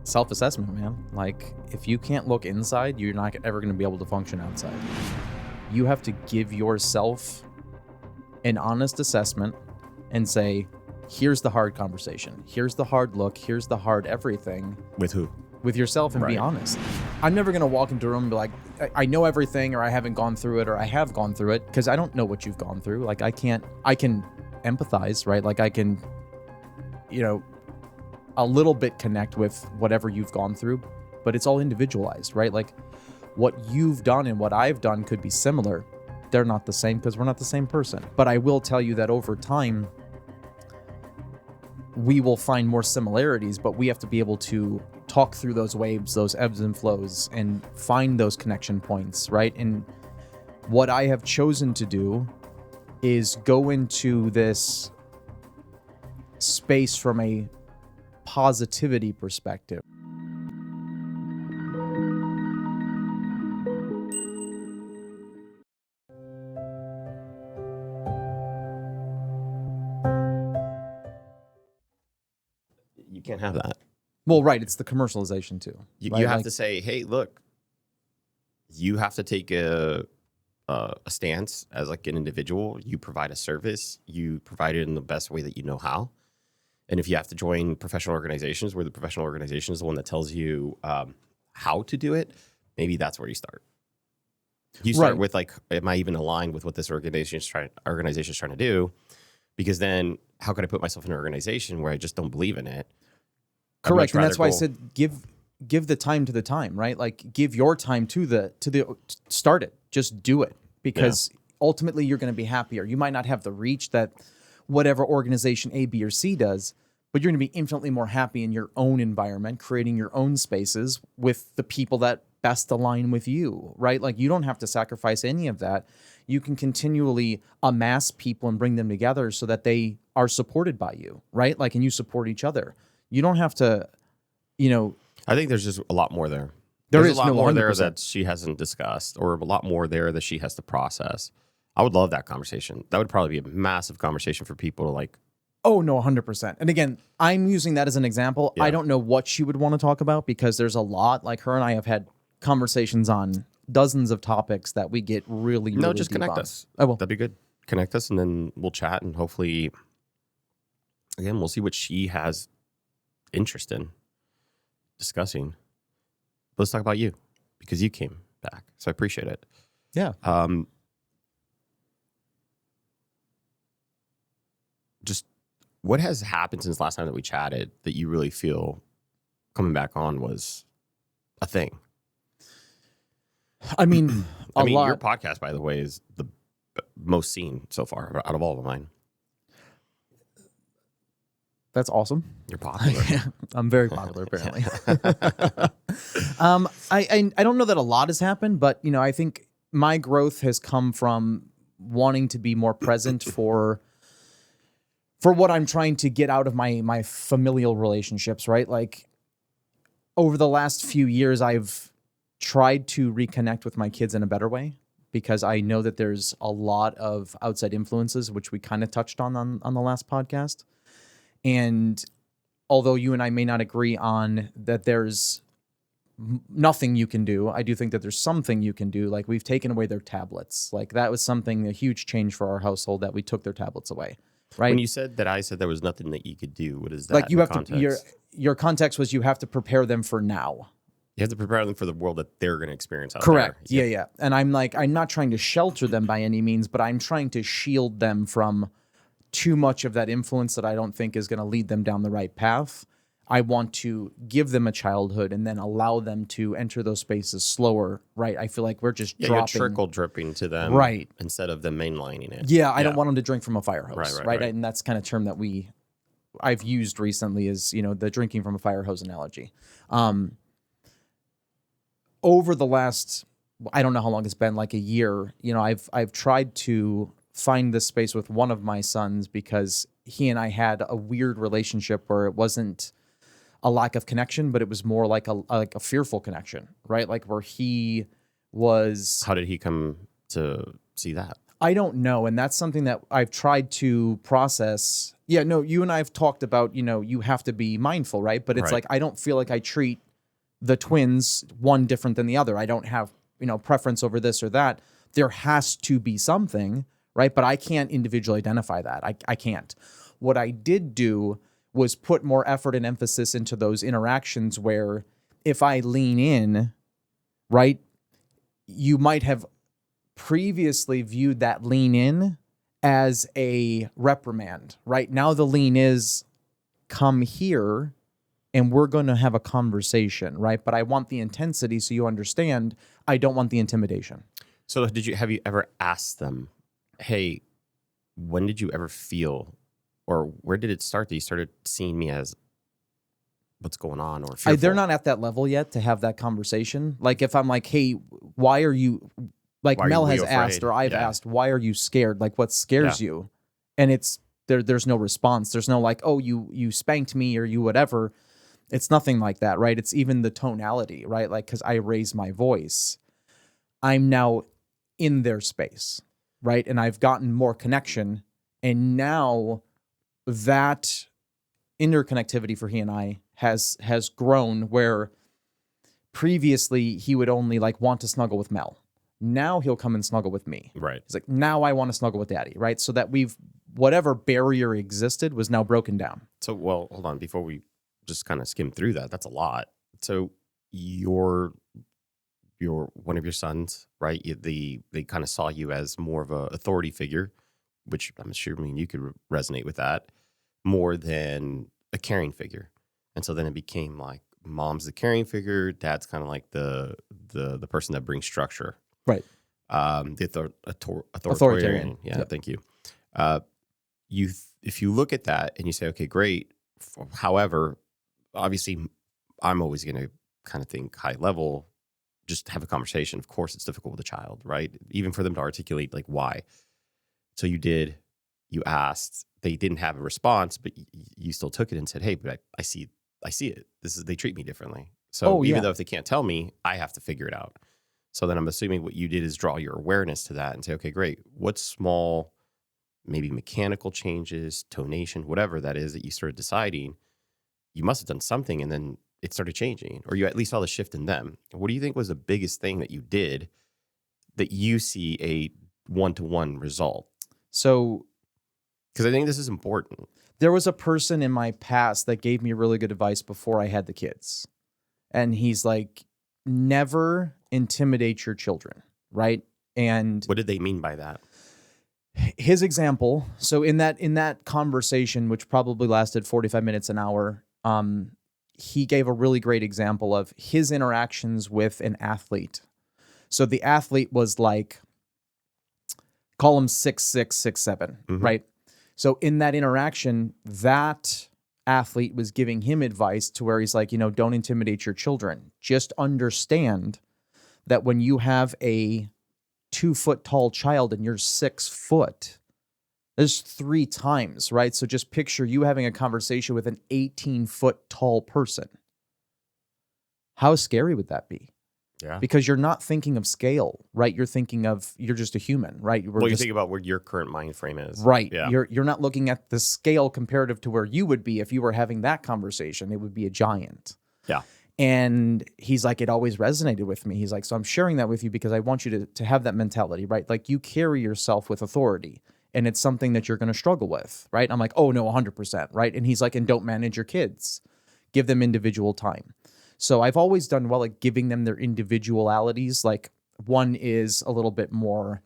self-assessment, man. Like, if you can't look inside, you're not ever going to be able to function outside. You have to give yourself an honest assessment and say, here's the hard conversation. Here's the hard look. Here's the hard everything. With who? With yourself, and be honest. I'm never going to walk into a room and be like, I know everything, or I haven't gone through it, or I have gone through it, because I don't know what you've gone through. Like, I can empathize, right? Like, I can, a little bit connect with whatever you've gone through, but it's all individualized, right? Like, what you've done and what I've done could be similar. They're not the same because we're not the same person. But I will tell you that over time, we will find more similarities, but we have to be able to talk through those waves, those ebbs and flows, and find those connection points, right? And what I have chosen to do is go into this space from a positivity perspective. You can't have that. Well, right. It's the commercialization too. You have to say, hey, look, you have to take a stance as like an individual. You provide a service. You provide it in the best way that you know how. And if you have to join professional organizations where the professional organization is the one that tells you how to do it, maybe that's where you start. You start with like, am I even aligned with what this organization is trying to do? Because then how could I put myself in an organization where I just don't believe in it? Correct. And that's why I said give the time to the time, right? Like, give your time to the start it. Just do it, because ultimately you're going to be happier. You might not have the reach that whatever organization A, B, or C does, but you're going to be infinitely more happy in your own environment, creating your own spaces with the people that best align with you, right? Like, you don't have to sacrifice any of that. You can continually amass people and bring them together so that they are supported by you, right? Like, and you support each other. You don't have to, I think there's just a lot more there. There's a lot more 100%. there that she hasn't discussed, or a lot more there that she has to process. I would love that conversation. That would probably be a massive conversation for people to like. Oh, no, 100%. And again, I'm using that as an example. Yeah. I don't know what she would want to talk about, because there's a lot. Like, her and I have had conversations on dozens of topics that we get really just deep connect on. us. I will. That'd be good. Connect us, and then we'll chat, and hopefully, again, we'll see what she has interest in discussing. But let's talk about you, because you came back, so I appreciate it. Yeah. Just what has happened since last time that we chatted that you really feel coming back on was a thing? I mean, lot. Your podcast, by the way, is the most seen so far out of all of mine. That's awesome. You're popular. I'm very popular, apparently. I don't know that a lot has happened, but I think my growth has come from wanting to be more present for what I'm trying to get out of my familial relationships, right? Like, over the last few years, I've tried to reconnect with my kids in a better way, because I know that there's a lot of outside influences, which we kind of touched on the last podcast. And although you and I may not agree on that there's nothing you can do, I do think that there's something you can do. Like, we've taken away their tablets. Like, that was something, a huge change for our household, that we took their tablets away, right? When you said that, I said there was nothing that you could do. What is that? Like, you have to, your context was you have to prepare them for now. You have to prepare them for the world that they're going to experience out Correct. there. Yeah. And I'm not trying to shelter them by any means, but I'm trying to shield them from too much of that influence that I don't think is going to lead them down the right path. I want to give them a childhood and then allow them to enter those spaces slower, right? I feel like we're just dropping. You're trickle dripping to them, right? Instead of them mainlining it. Yeah, I don't want them to drink from a fire hose, right? And that's kind of term that I've used recently is, the drinking from a fire hose analogy. Over the last, I don't know how long it's been, like a year, I've tried to find this space with one of my sons, because he and I had a weird relationship where it wasn't a lack of connection, but it was more like a fearful connection, right? Like, where he was. How did he come to see that? I don't know. And that's something that I've tried to process. Yeah, no, you and I have talked about, you have to be mindful, right? But it's Right. like, I don't feel like I treat the twins one different than the other. I don't have, preference over this or that. There has to be something, right? But I can't individually identify that. I can't. What I did do was put more effort and emphasis into those interactions where if I lean in, right, you might have previously viewed that lean in as a reprimand, right? Now the lean is come here and we're going to have a conversation, right? But I want the intensity so you understand I don't want the intimidation. So have you ever asked them, hey, when did you ever feel, or where did it start that you started seeing me as what's going on, or fearful? They're not at that level yet to have that conversation. Like if I'm like, hey, why are you, like Why are Mel you has afraid? asked or I've Yeah. asked, why are you scared? Like what scares you? And it's there's no response. There's no like, oh, you spanked me or you whatever. It's nothing like that, right? It's even the tonality, right? Like, because I raise my voice, I'm now in their space, right? And I've gotten more connection. And now that interconnectivity for he and I has grown where previously he would only like want to snuggle with Mel. Now he'll come and snuggle with me. Right. He's like, now I want to snuggle with daddy, right? So that whatever barrier existed was now broken down. So, well, hold on. Before we just kind of skim through that, that's a lot. So your one of your sons, right? They kind of saw you as more of a authority figure, which I'm assuming you could resonate with that more than a caring figure. And so then it became like mom's the caring figure, dad's kind of like the person that brings structure. Right. The authoritarian. Yeah, Yep. thank you. If you look at that and you say, okay, great. However, obviously, I'm always going to kind of think high level, just have a conversation. Of course, it's difficult with a child, right? Even for them to articulate like why. So you asked, they didn't have a response, but you still took it and said, hey, but I see it. They treat me differently. So even though if they can't tell me, I have to figure it out. So then I'm assuming what you did is draw your awareness to that and say, okay, great. What small, maybe mechanical changes, tonation, whatever that is that you started deciding, you must have done something and then it started changing, or you at least saw the shift in them. What do you think was the biggest thing that you did that you see a one-to-one result? So, because I think this is important. There was a person in my past that gave me really good advice before I had the kids. And he's like, never intimidate your children, right? And what did they mean by that? His example, so in that conversation, which probably lasted 45 minutes, an hour, he gave a really great example of his interactions with an athlete. So the athlete was like, call him 6'6", 6'7", right? So in that interaction, that athlete was giving him advice to where he's like, don't intimidate your children. Just understand that when you have a 2-foot tall child and you're 6 foot, there's 3 times, right? So just picture you having a conversation with an 18-foot tall person. How scary would that be? Yeah. Because you're not thinking of scale, right? You're thinking of, you're just a human, right? You think about where your current mind frame is. Right. Yeah. You're not looking at the scale comparative to where you would be if you were having that conversation. It would be a giant. Yeah. And he's like, it always resonated with me. He's like, so I'm sharing that with you because I want you to have that mentality, right? Like you carry yourself with authority and it's something that you're going to struggle with, right? I'm like, oh no, 100%, right? And he's like, and don't manage your kids. Give them individual time. So I've always done well at giving them their individualities. Like one is a little bit more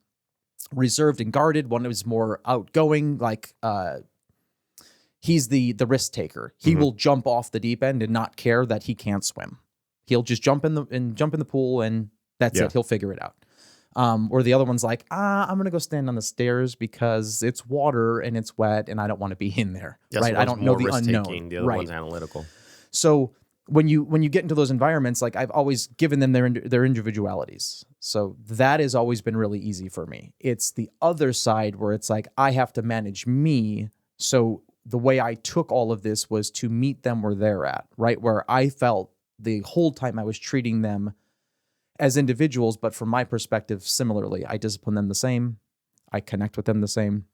reserved and guarded. One is more outgoing. Like he's the risk taker. He will jump off the deep end and not care that he can't swim. He'll just jump in the pool and that's it. He'll figure it out. Or the other one's like, I'm gonna go stand on the stairs because it's water and it's wet and I don't want to be in there. Right? I don't know the unknown. The other one's analytical. So when you get into those environments, like I've always given them their individualities. So that has always been really easy for me. It's the other side where it's like I have to manage me. So the way I took all of this was to meet them where they're at, right? Where I felt the whole time I was treating them as individuals, but from my perspective, similarly, I discipline them the same. I connect with them the same.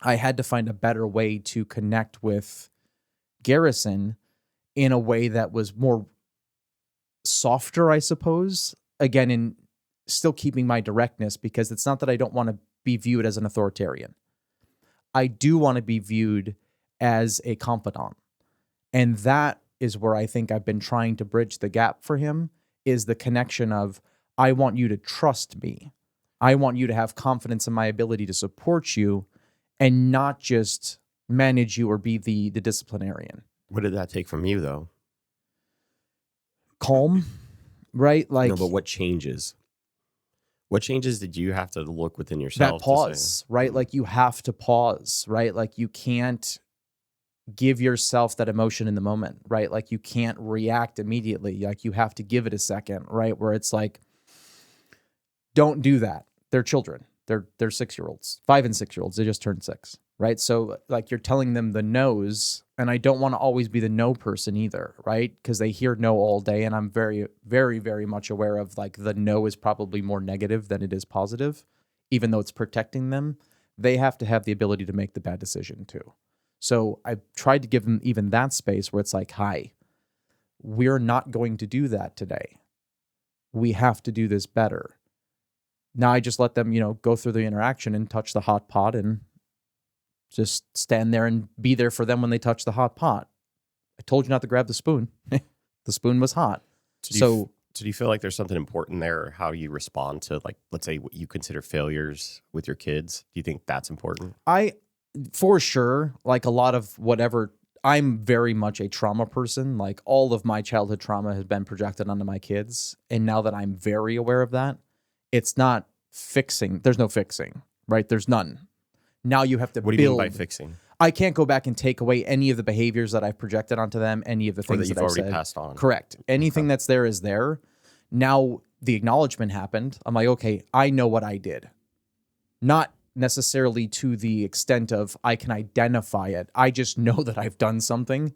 I had to find a better way to connect with Garrison in a way that was more softer, I suppose. Again, in still keeping my directness, because it's not that I don't want to be viewed as an authoritarian. I do want to be viewed as a confidant. And that is where I think I've been trying to bridge the gap for him, is the connection of, I want you to trust me. I want you to have confidence in my ability to support you and not just manage you or be the disciplinarian. What did that take from you, though? Calm, right? Like, No, but what changes? What changes did you have to look within yourself? That pause, right? Like, you have to pause, right? Like, you can't give yourself that emotion in the moment, right? Like, you can't react immediately. Like, you have to give it a second, right? Where it's like, don't do that. They're children. They're 6-year-olds, 5 and 6-year-olds. They just turned 6, right? So like, you're telling them the no's, and I don't want to always be the no person either, right? Because they hear no all day, and I'm very, very, very much aware of, like, the no is probably more negative than it is positive, even though it's protecting them. They have to have the ability to make the bad decision too. So I've tried to give them even that space where it's like, hi, we're not going to do that today. We have to do this better. Now I just let them, go through the interaction and touch the hot pot and just stand there and be there for them when they touch the hot pot. I told you not to grab the spoon. The spoon was hot. Do you feel like there's something important there, how you respond to, like, let's say what you consider failures with your kids? Do you think that's important? For sure, like, a lot of whatever, I'm very much a trauma person. Like, all of my childhood trauma has been projected onto my kids. And now that I'm very aware of that, it's not fixing. There's no fixing, right? There's none. Now you have to build. What do you mean by fixing? I can't go back and take away any of the behaviors that I've projected onto them, any of the things that you've I've already said. passed on. Correct. Anything that's there is there. Now the acknowledgement happened. I'm like, okay, I know what I did. Not necessarily to the extent of I can identify it. I just know that I've done something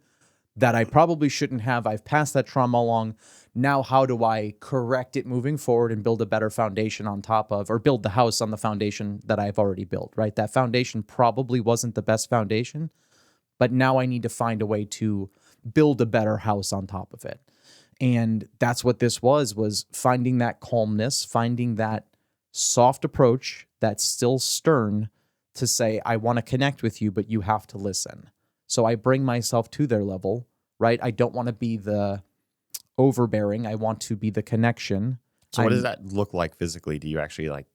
that I probably shouldn't have. I've passed that trauma along. Now, how do I correct it moving forward and build a better foundation on top of, or build the house on the foundation that I've already built, right? That foundation probably wasn't the best foundation, but now I need to find a way to build a better house on top of it. And that's what this was finding that calmness, finding that soft approach that's still stern to say, I want to connect with you, but you have to listen. So I bring myself to their level, right? I don't want to be the overbearing. I want to be the connection. So what does that look like physically? Do you actually, like,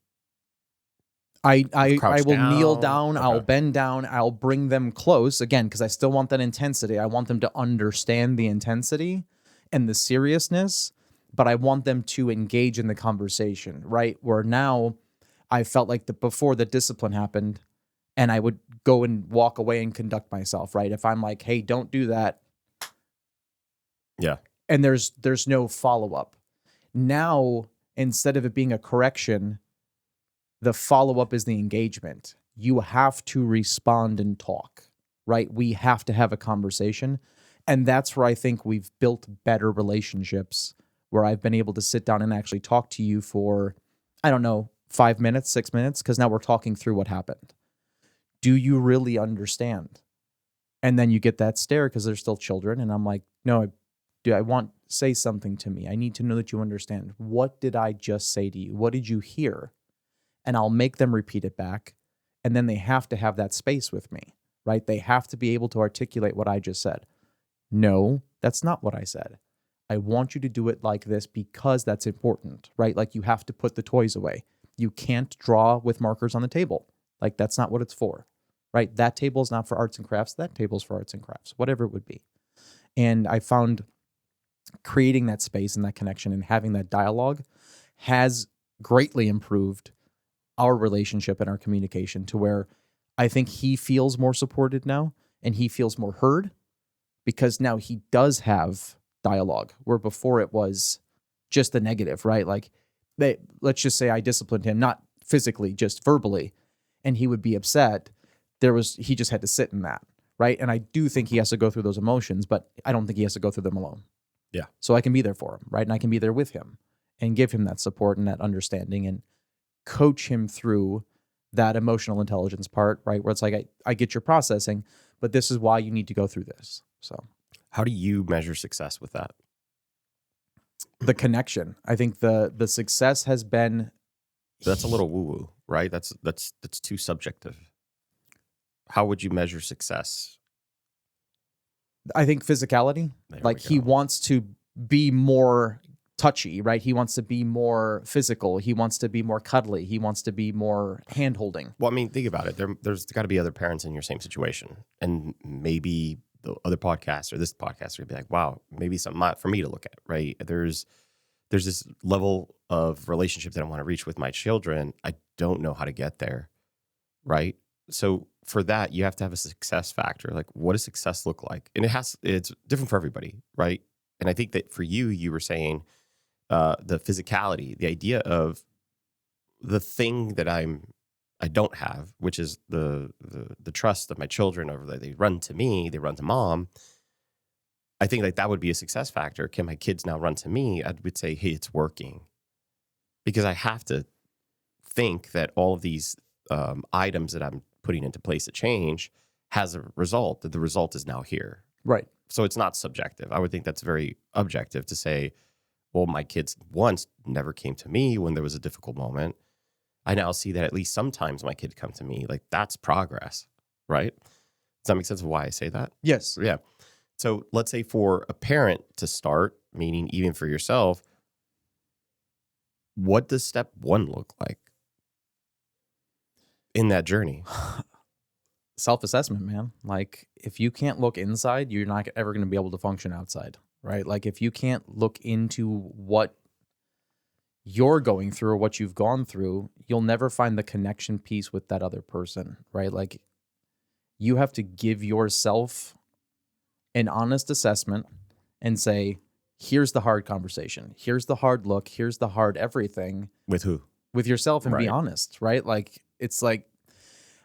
I will down? kneel down. Okay. I'll bend down. I'll bring them close again, because I still want that intensity. I want them to understand the intensity and the seriousness, but I want them to engage in the conversation, right? Where now I felt like before the discipline happened, and I would go and walk away and conduct myself, right? If I'm like, hey, don't do that. Yeah. And there's no follow-up. Now, instead of it being a correction, the follow-up is the engagement. You have to respond and talk, right? We have to have a conversation. And that's where I think we've built better relationships, where I've been able to sit down and actually talk to you for, I don't know, 5 minutes, 6 minutes, because now we're talking through what happened. Do you really understand? And then you get that stare because they're still children. And I'm like, no, say something to me. I need to know that you understand. What did I just say to you? What did you hear? And I'll make them repeat it back. And then they have to have that space with me, right? They have to be able to articulate what I just said. No, that's not what I said. I want you to do it like this because that's important, right? Like, you have to put the toys away. You can't draw with markers on the table. Like, that's not what it's for, right? That table is not for arts and crafts. That table's for arts and crafts, whatever it would be. And I found creating that space and that connection and having that dialogue has greatly improved our relationship and our communication, to where I think he feels more supported now and he feels more heard, because now he does have dialogue, where before it was just the negative, right? Like, let's just say I disciplined him, not physically, just verbally, and he would be upset. He just had to sit in that, right? And I do think he has to go through those emotions, but I don't think he has to go through them alone. Yeah. So I can be there for him, right? And I can be there with him and give him that support and that understanding and coach him through that emotional intelligence part, right? Where it's like, I get your processing, but this is why you need to go through this. So How do you measure success with that? the connection, I think the success has been, That's a little woo-woo, right? That's too subjective. How would you measure success? I think physicality, There like we he go. wants to be more touchy, right? He wants to be more physical. He wants to be more cuddly. He wants to be more hand holding. Well, I mean, think about it. There's got to be other parents in your same situation, and maybe the other podcast or this podcast would be like, "Wow, maybe something for me to look at." Right? There's this level of relationship that I want to reach with my children. I don't know how to get there, right? So for that, you have to have a success factor. Like, what does success look like? And it's different for everybody, right? And I think that for you, you were saying the physicality, the idea of the thing that I don't have, which is the trust of my children over that they run to me, they run to mom. I think like that would be a success factor. Can my kids now run to me? I would say, hey, it's working, because I have to think that all of these items that I'm putting into place to change has a result. That the result is now here. Right. So it's not subjective. I would think that's very objective to say, well, my kids once never came to me when there was a difficult moment. I now see that at least sometimes my kids come to me. Like, that's progress, right? Does that make sense of why I say that? Yes. Yeah. So let's say for a parent to start, meaning even for yourself, what does step one look like in that journey? Self-assessment, man. Like, if you can't look inside, you're not ever going to be able to function outside, right? Like, if you can't look into what you're going through or what you've gone through, you'll never find the connection piece with that other person, right? Like, you have to give yourself an honest assessment and say, here's the hard conversation. Here's the hard look. Here's the hard everything. With who? With yourself, and be Right. honest, right? Like, it's like,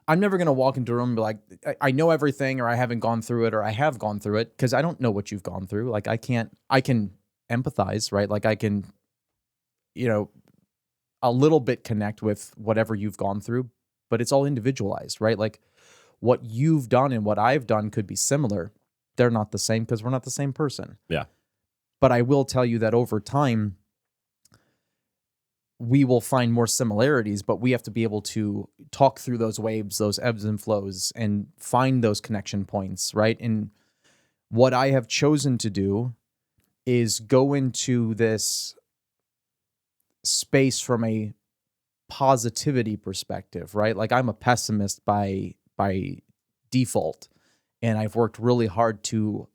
I'm never going to walk into a room and be like, I know everything, or I haven't gone through it, or I have gone through it, because I don't know what you've gone through. Like, I can empathize, right? Like, I can, a little bit connect with whatever you've gone through, but it's all individualized, right? Like, what you've done and what I've done could be similar. They're not the same because we're not the same person. Yeah. But I will tell you that over time, we will find more similarities, but we have to be able to talk through those waves, those ebbs and flows, and find those connection points, right? And what I have chosen to do is go into this space from a positivity perspective, right? Like, I'm a pessimist by default, and I've worked really hard to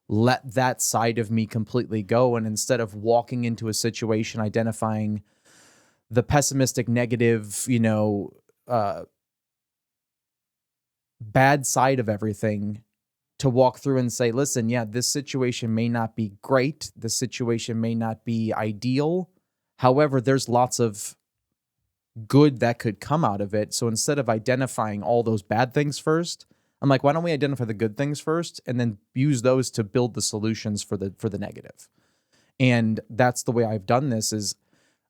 let that side of me completely go. And instead of walking into a situation identifying the pessimistic, negative, bad side of everything, to walk through and say, listen, yeah, this situation may not be great. This situation may not be ideal. However, there's lots of good that could come out of it. So instead of identifying all those bad things first, I'm like, why don't we identify the good things first and then use those to build the solutions for the negative? And that's the way I've done this. Is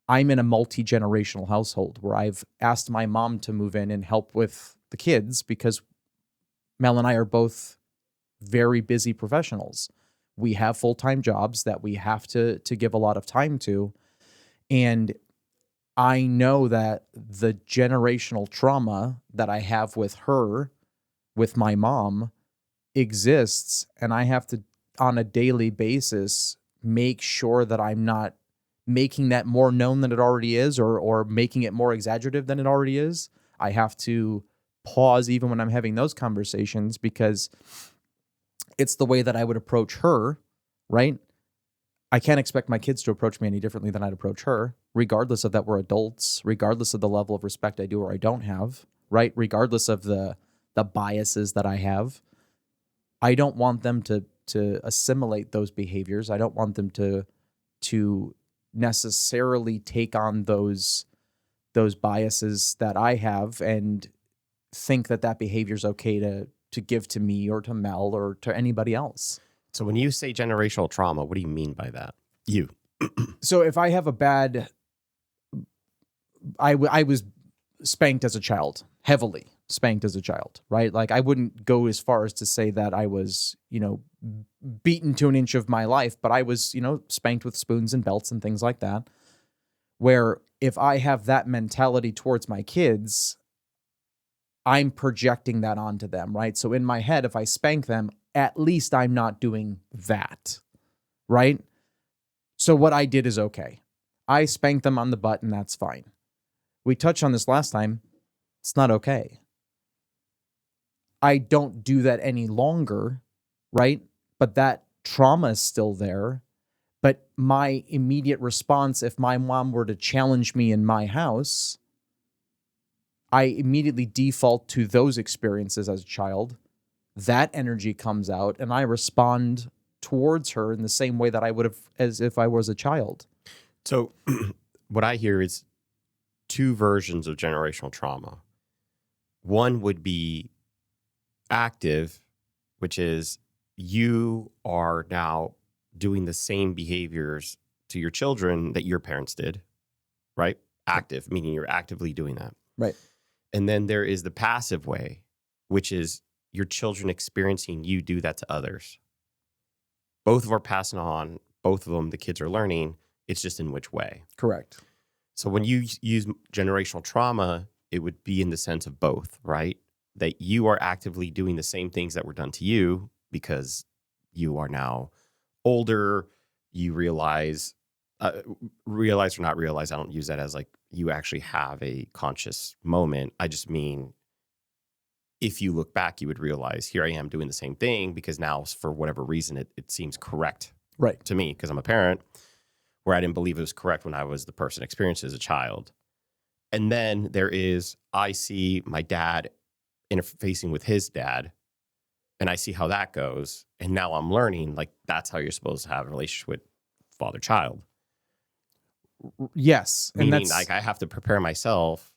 I'm in a multi-generational household where I've asked my mom to move in and help with the kids, because Mel and I are both very busy professionals. We have full-time jobs that we have to give a lot of time to. And I know that the generational trauma that I have with her, with my mom, exists, and I have to, on a daily basis, make sure that I'm not making that more known than it already is, or making it more exaggerative than it already is. I have to pause even when I'm having those conversations, because it's the way that I would approach her, right? I can't expect my kids to approach me any differently than I'd approach her, regardless of that we're adults, regardless of the level of respect I do or I don't have, right? Regardless of the biases that I have. I don't want them to assimilate those behaviors. I don't want them to necessarily take on those biases that I have and think that behavior is okay to give to me or to Mel or to anybody else. So when you say generational trauma, what do you mean by that? So if I have a bad, I was spanked as a child, heavily spanked as a child, right? Like I wouldn't go as far as to say that I was, beaten to an inch of my life, but I was, spanked with spoons and belts and things like that. Where if I have that mentality towards my kids, I'm projecting that onto them, right? So in my head, if I spank them, at least I'm not doing that, right? So what I did is okay. I spanked them on the butt and that's fine. We touched on this last time. It's not okay. I don't do that any longer, right? But that trauma is still there. But my immediate response, if my mom were to challenge me in my house, I immediately default to those experiences as a child. That energy comes out and I respond towards her in the same way that I would have as if I was a child. So what I hear is two versions of generational trauma. One would be active, which is you are now doing the same behaviors to your children that your parents did, right? Active, meaning you're actively doing that. Right. And then there is the passive way, which is your children experiencing you do that to others. Both of them are passing on, both of them, the kids are learning. It's just in which way. Correct. So when you use generational trauma, it would be in the sense of both, right? That you are actively doing the same things that were done to you because you are now older. You realize or not realize, I don't use that as like you actually have a conscious moment. I just mean if you look back, you would realize here I am doing the same thing because now for whatever reason, it seems correct to me because I'm a parent, where I didn't believe it was correct when I was the person experienced as a child. And then there is, I see my dad interfacing with his dad and I see how that goes. And now I'm learning like that's how you're supposed to have a relationship with father-child. Yes. Meaning and that's like I have to prepare myself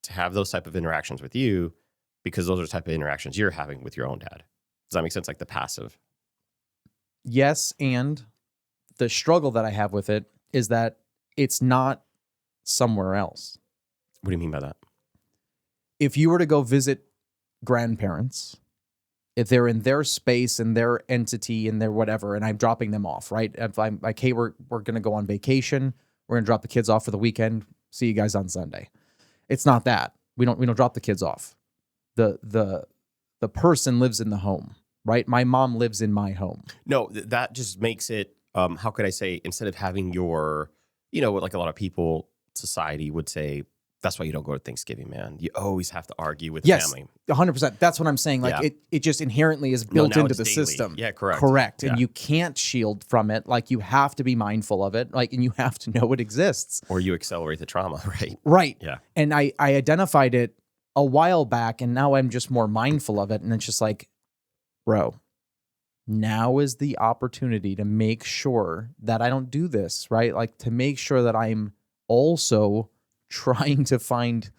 to have those type of interactions with you because those are the type of interactions you're having with your own dad. Does that make sense? Like the passive. Yes. And the struggle that I have with it is that it's not somewhere else. What do you mean by that? If you were to go visit grandparents, if they're in their space and their entity and their whatever, and I'm dropping them off, right? If I'm like, hey, we're going to go on vacation. We're going to drop the kids off for the weekend. See you guys on Sunday. It's not that. We don't drop the kids off. The person lives in the home, right? My mom lives in my home. No, that just makes it, how could I say, instead of having your, like a lot of people, society would say, that's why you don't go to Thanksgiving, man. You always have to argue with the family. 100%. That's what I'm saying. Like it just inherently is built into the daily. system. Yeah, correct. Correct. Yeah. And you can't shield from it. Like you have to be mindful of it. Like, and you have to know it exists. Or you accelerate the trauma, right? Right. Yeah. And I identified it a while back and now I'm just more mindful of it. And it's just like, bro, now is the opportunity to make sure that I don't do this, right? Like to make sure that I'm also trying to find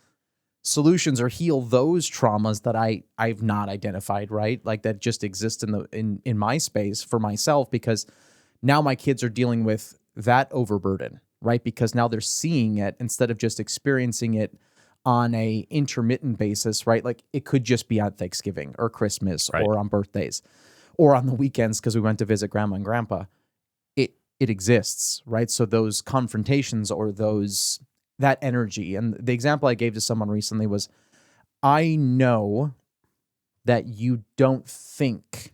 solutions or heal those traumas that I've not identified, right? Like that just exist in my space for myself, because now my kids are dealing with that overburden, right? Because now they're seeing it instead of just experiencing it on a intermittent basis, right? Like it could just be on Thanksgiving or Christmas or on birthdays or on the weekends because we went to visit grandma and grandpa. It exists, right? So those confrontations or that energy. And the example I gave to someone recently was, I know that you don't think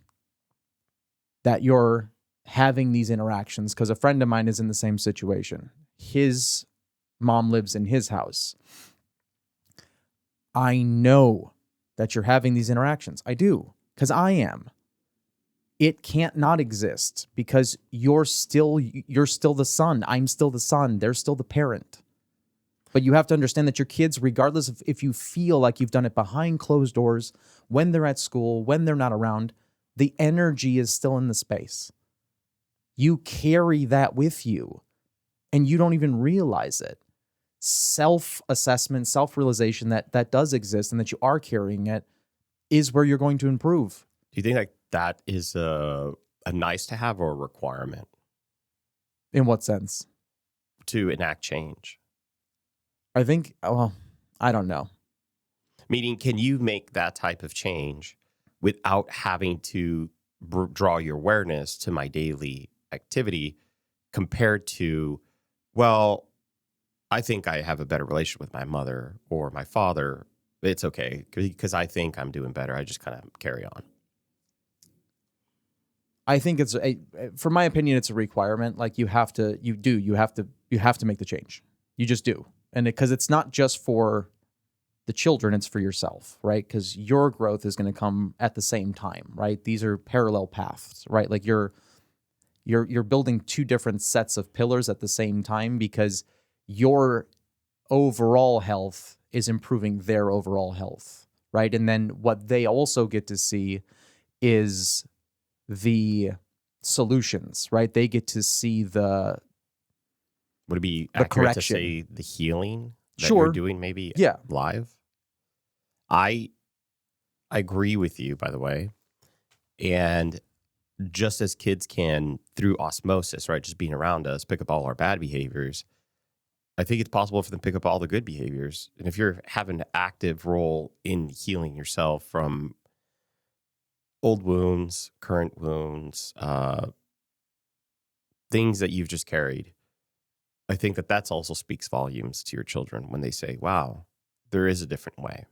that you're having these interactions because a friend of mine is in the same situation. His mom lives in his house. I know that you're having these interactions. I do, because I am. It can't not exist because you're still the son. I'm still the son. They're still the parent. But you have to understand that your kids, regardless of if you feel like you've done it behind closed doors, when they're at school, when they're not around, the energy is still in the space. You carry that with you and you don't even realize it. Self-assessment, self-realization that does exist and that you are carrying it is where you're going to improve. Do you think like that is a nice to have or a requirement? In what sense? To enact change. I think, I don't know. Meaning, can you make that type of change without having to draw your awareness to my daily activity compared to, well, I think I have a better relationship with my mother or my father. It's okay because I think I'm doing better. I just kind of carry on. I think for my opinion, it's a requirement. Like you have to make the change. You just do. And because it's not just for the children, it's for yourself, right? Because your growth is going to come at the same time, right? These are parallel paths, right? Like you're building two different sets of pillars at the same time because your overall health is improving their overall health, right? And then what they also get to see is the solutions, right? They get to see Would it be the accurate correction. to say the healing that Sure. you're doing maybe Yeah. live? I agree with you, by the way. And just as kids can, through osmosis, right, just being around us, pick up all our bad behaviors, I think it's possible for them to pick up all the good behaviors. And if you're having an active role in healing yourself from old wounds, current wounds, things that you've just carried, I think that that's also speaks volumes to your children when they say, wow, there is a different way,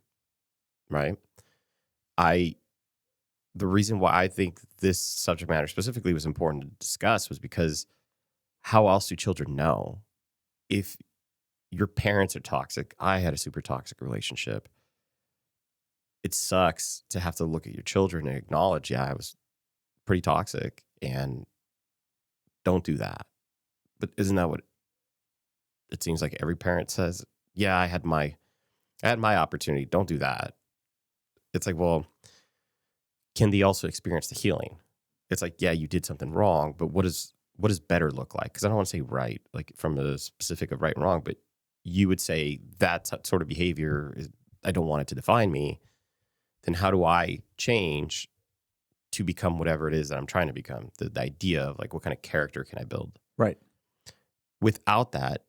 right? The reason why I think this subject matter specifically was important to discuss was because how else do children know if your parents are toxic? I had a super toxic relationship. It sucks to have to look at your children and acknowledge, yeah, I was pretty toxic and don't do that. But isn't that what it seems like every parent says? Yeah, I had my opportunity. Don't do that. It's like, well, can they also experience the healing? It's like, yeah, you did something wrong, but what does better look like? Because I don't want to say right, like from a specific of right and wrong, but you would say that sort of behavior is, I don't want it to define me. Then how do I change to become whatever it is that I'm trying to become? The idea of like, what kind of character can I build? Right. Without that,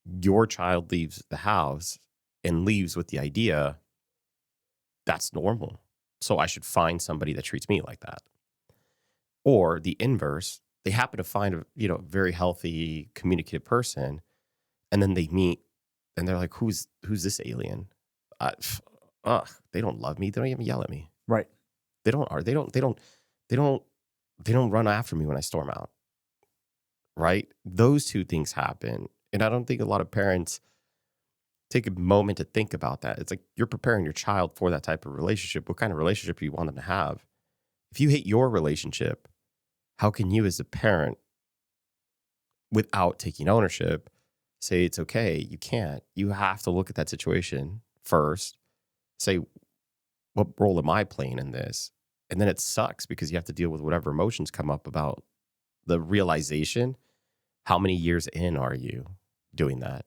your child leaves the house and leaves with the idea that's normal. So I should find somebody that treats me like that. Or the inverse, they happen to find a very healthy, communicative person, and then they meet and they're like, who's this alien? They don't love me. They don't even yell at me. Right. They don't run after me when I storm out. Right? Those two things happen. And I don't think a lot of parents take a moment to think about that. It's like you're preparing your child for that type of relationship. What kind of relationship do you want them to have? If you hate your relationship, how can you as a parent, without taking ownership, say it's okay? You can't. You have to look at that situation first, say, what role am I playing in this? And then it sucks because you have to deal with whatever emotions come up about the realization. How many years in are you doing that?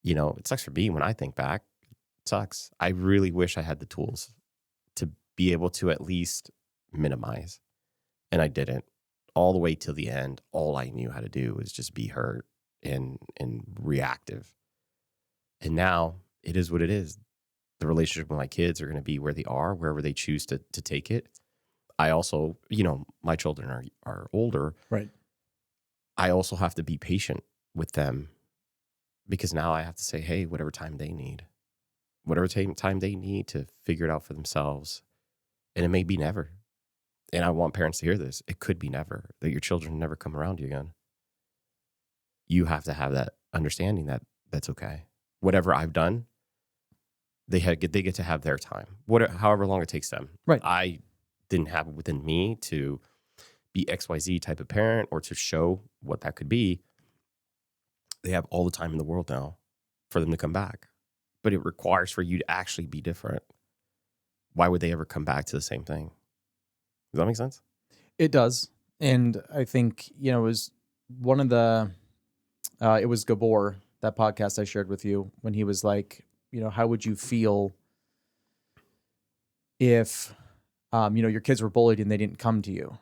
It sucks for me when I think back. It sucks. I really wish I had the tools to be able to at least minimize. And I didn't. All the way till the end, all I knew how to do was just be hurt and reactive. And now it is what it is. The relationship with my kids are going to be where they are, wherever they choose to take it. I also, my children are older. Right. I also have to be patient with them because now I have to say, hey, whatever time they need to figure it out for themselves. And it may be never. And I want parents to hear this. It could be never, that your children never come around you again. You have to have that understanding that that's okay. Whatever I've done, they get to have their time, however long it takes them. Right. I didn't have it within me to be XYZ type of parent or to show what that could be. They have all the time in the world now for them to come back. But it requires for you to actually be different. Why would they ever come back to the same thing? Does that make sense? It does. And I think, it was one of the, it was Gabor, that podcast I shared with you, when he was like, how would you feel if, your kids were bullied and they didn't come to you?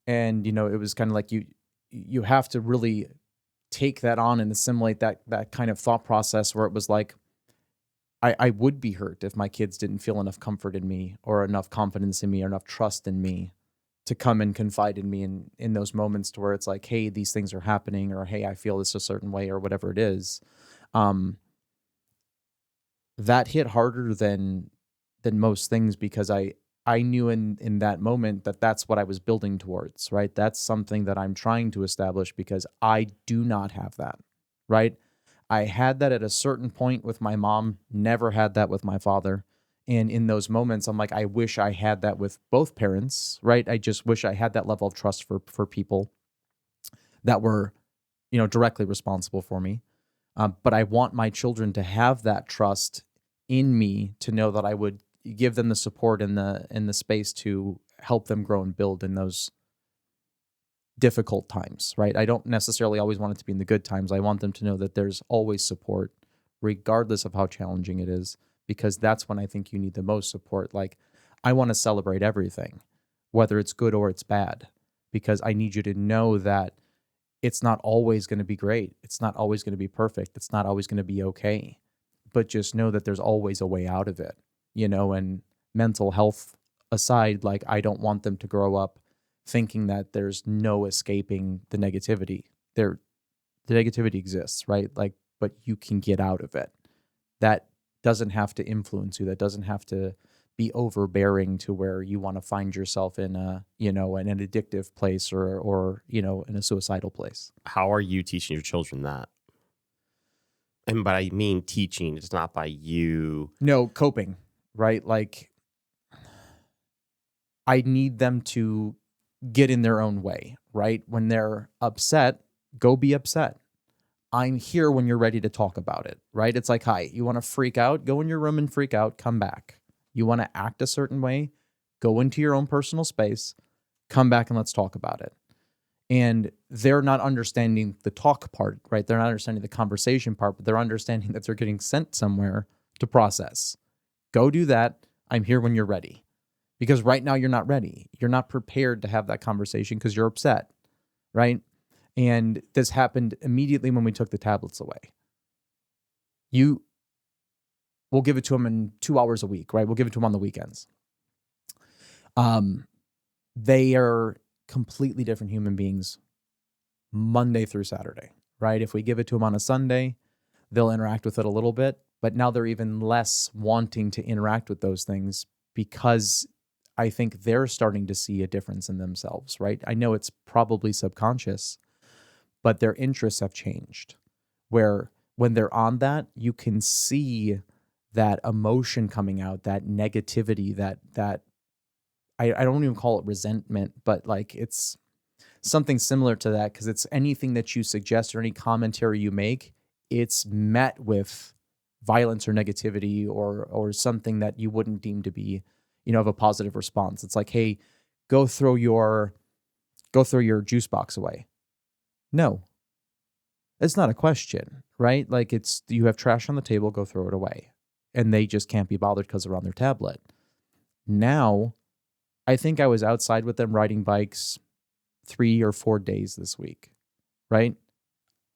And, it was kind of like you have to really take that on and assimilate that kind of thought process where it was like, I would be hurt if my kids didn't feel enough comfort in me or enough confidence in me or enough trust in me to come and confide in me in those moments to where it's like, hey, these things are happening, or hey, I feel this a certain way, or whatever it is. That hit harder than most things, because I knew in that moment that that's what I was building towards, right? That's something that I'm trying to establish, because I do not have that, right? I had that at a certain point with my mom, never had that with my father. And in those moments, I'm like, I wish I had that with both parents, right? I just wish I had that level of trust for people that were, directly responsible for me. But I want my children to have that trust in me, to know that I would give them the support and the space to help them grow and build in those difficult times, right? I don't necessarily always want it to be in the good times. I want them to know that there's always support, regardless of how challenging it is, because that's when I think you need the most support. Like, I want to celebrate everything, whether it's good or it's bad, because I need you to know that it's not always going to be great. It's not always going to be perfect. It's not always going to be okay. But just know that there's always a way out of it, and mental health aside, like, I don't want them to grow up thinking that there's no escaping the negativity. The negativity exists, right? Like, but you can get out of it. That doesn't have to influence you. That doesn't have to be overbearing to where you want to find yourself in an addictive place or in a suicidal place. How are you teaching your children that? And by I mean teaching, it's not by you. No, coping, right? Like, I need them to get in their own way, right? When they're upset, go be upset. I'm here when you're ready to talk about it, right? It's like, hi, you want to freak out? Go in your room and freak out, come back. You want to act a certain way? Go into your own personal space, come back and let's talk about it. And they're not understanding the talk part, right? They're not understanding the conversation part, but they're understanding that they're getting sent somewhere to process. Go do that. I'm here when you're ready. Because right now you're not ready. You're not prepared to have that conversation because you're upset, right? And this happened immediately when we took the tablets away. We'll give it to them in 2 hours a week, right? We'll give it to them on the weekends. They are completely different human beings Monday through Saturday, right? If we give it to them on a Sunday, they'll interact with it a little bit, but now they're even less wanting to interact with those things, because I think they're starting to see a difference in themselves, right? I know it's probably subconscious, but their interests have changed, where when they're on that, you can see that emotion coming out, that negativity, that I don't even call it resentment, but like, it's something similar to that, because it's anything that you suggest or any commentary you make, it's met with violence or negativity or something that you wouldn't deem to be, of a positive response. It's like, hey, go throw your juice box away. No, it's not a question, right? Like, it's, you have trash on the table, go throw it away. And they just can't be bothered because they're on their tablet. Now, I think I was outside with them riding bikes 3 or 4 days this week, right?